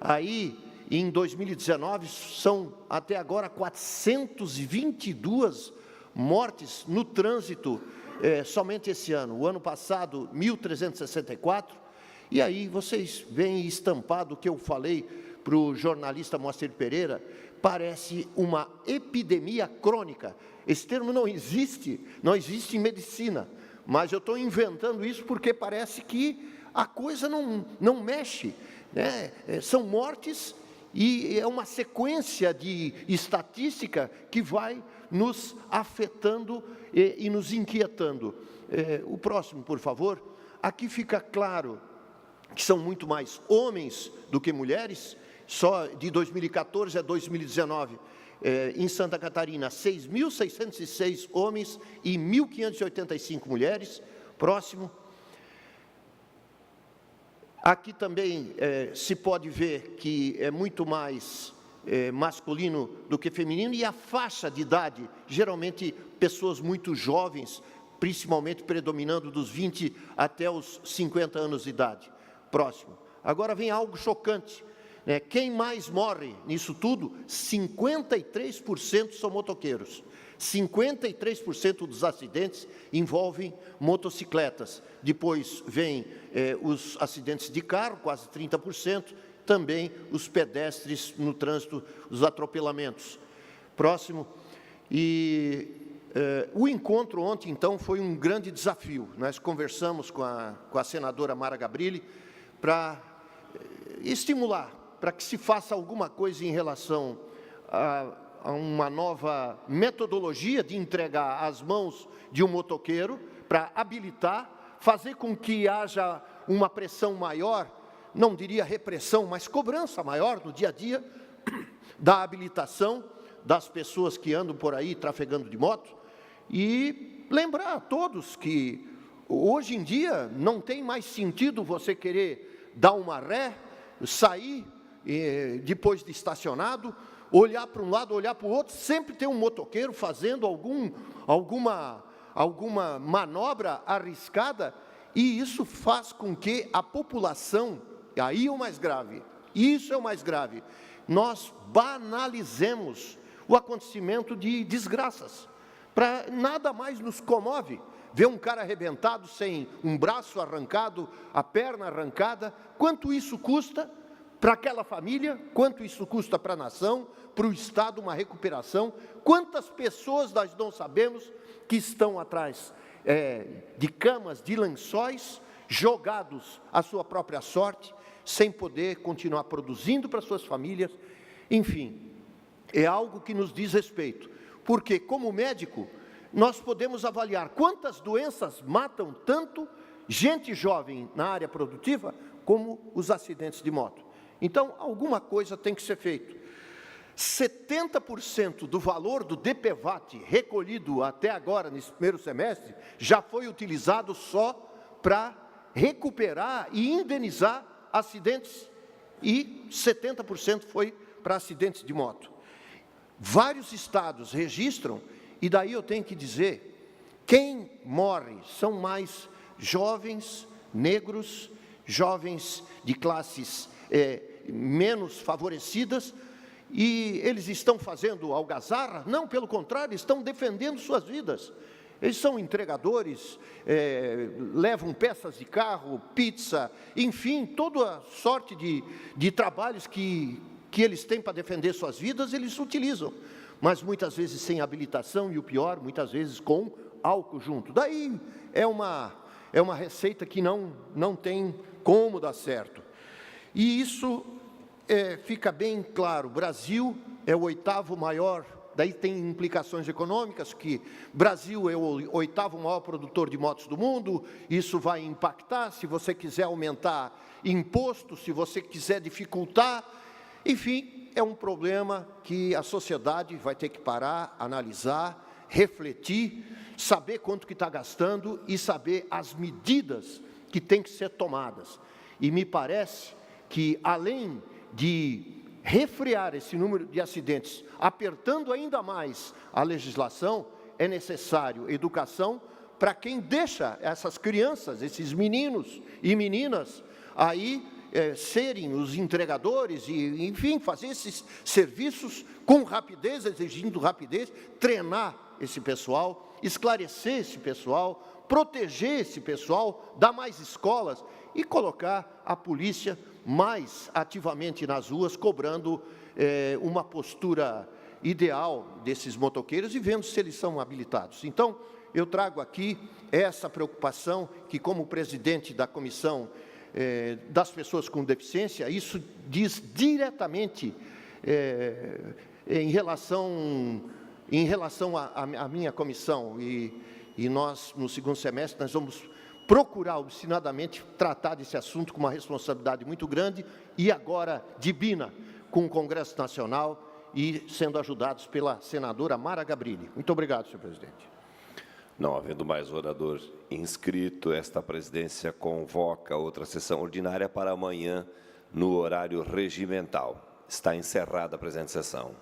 aí, em 2019, são até agora 422 mortes no trânsito, somente esse ano. O ano passado, 1.364. E aí vocês veem estampado o que eu falei para o jornalista Moacir Pereira, parece uma epidemia crônica. Esse termo não existe em medicina, mas eu estou inventando isso porque parece que a coisa não mexe, né? São mortes e é uma sequência de estatística que vai nos afetando e nos inquietando. O próximo, por favor. Aqui fica claro que são muito mais homens do que mulheres. Só de 2014 a 2019, em Santa Catarina, 6.606 homens e 1.585 mulheres. Próximo. Aqui também se pode ver que é muito mais masculino do que feminino, e a faixa de idade, geralmente pessoas muito jovens, principalmente predominando dos 20 até os 50 anos de idade. Próximo. Agora vem algo chocante. Quem mais morre nisso tudo? 53% são motoqueiros. 53% dos acidentes envolvem motocicletas. Depois vem os acidentes de carro, quase 30%. Também os pedestres no trânsito, os atropelamentos. Próximo. E o encontro ontem, então, foi um grande desafio. Nós conversamos com a senadora Mara Gabrilli para estimular, para que se faça alguma coisa em relação a uma nova metodologia de entregar às mãos de um motoqueiro, para habilitar, fazer com que haja uma pressão maior, não diria repressão, mas cobrança maior no dia a dia, da habilitação das pessoas que andam por aí trafegando de moto, e lembrar a todos que hoje em dia não tem mais sentido você querer dar uma ré, sair depois de estacionado, olhar para um lado, olhar para o outro, sempre tem um motoqueiro fazendo alguma manobra arriscada, e isso faz com que a população, aí é o mais grave, isso é o mais grave, nós banalizemos o acontecimento de desgraças. Para nada mais nos comove ver um cara arrebentado, sem um braço arrancado, a perna arrancada. Quanto isso custa para aquela família? Quanto isso custa para a nação, para o Estado, uma recuperação? Quantas pessoas nós não sabemos que estão atrás de camas, de lençóis, jogados à sua própria sorte, sem poder continuar produzindo para suas famílias? Enfim, é algo que nos diz respeito, porque, como médico, nós podemos avaliar quantas doenças matam tanto gente jovem na área produtiva, como os acidentes de moto. Então, alguma coisa tem que ser feito. 70% do valor do DPVAT recolhido até agora, nesse primeiro semestre, já foi utilizado só para recuperar e indenizar acidentes, e 70% foi para acidentes de moto. Vários estados registram, e daí eu tenho que dizer, quem morre são mais jovens, negros, jovens de classes menos favorecidas, e eles estão fazendo algazarra? Não, pelo contrário, estão defendendo suas vidas. Eles são entregadores, levam peças de carro, pizza, enfim, toda sorte de trabalhos que eles têm para defender suas vidas, eles utilizam. Mas muitas vezes sem habilitação, e o pior, muitas vezes com álcool junto. Daí é uma receita que não tem como dar certo. E isso fica bem claro. O Brasil é o 8º maior, daí tem implicações econômicas, que Brasil é o 8º maior produtor de motos do mundo, isso vai impactar se você quiser aumentar imposto, se você quiser dificultar, enfim, é um problema que a sociedade vai ter que parar, analisar, refletir, saber quanto que está gastando e saber as medidas que têm que ser tomadas. E me parece que, além de refrear esse número de acidentes, apertando ainda mais a legislação, é necessário educação para quem deixa essas crianças, esses meninos e meninas, aí serem os entregadores e, enfim, fazer esses serviços com rapidez, exigindo rapidez, treinar esse pessoal, esclarecer esse pessoal, proteger esse pessoal, dar mais escolas e colocar a polícia mais ativamente nas ruas, cobrando uma postura ideal desses motoqueiros e vendo se eles são habilitados. Então, eu trago aqui essa preocupação que, como presidente da Comissão das Pessoas com Deficiência, isso diz diretamente em relação à minha comissão. E nós, no segundo semestre, nós vamos procurar obstinadamente tratar desse assunto com uma responsabilidade muito grande e agora divina com o Congresso Nacional e sendo ajudados pela senadora Mara Gabrilli. Muito obrigado, senhor presidente. Não havendo mais orador inscrito, esta presidência convoca outra sessão ordinária para amanhã, no horário regimental. Está encerrada a presente sessão.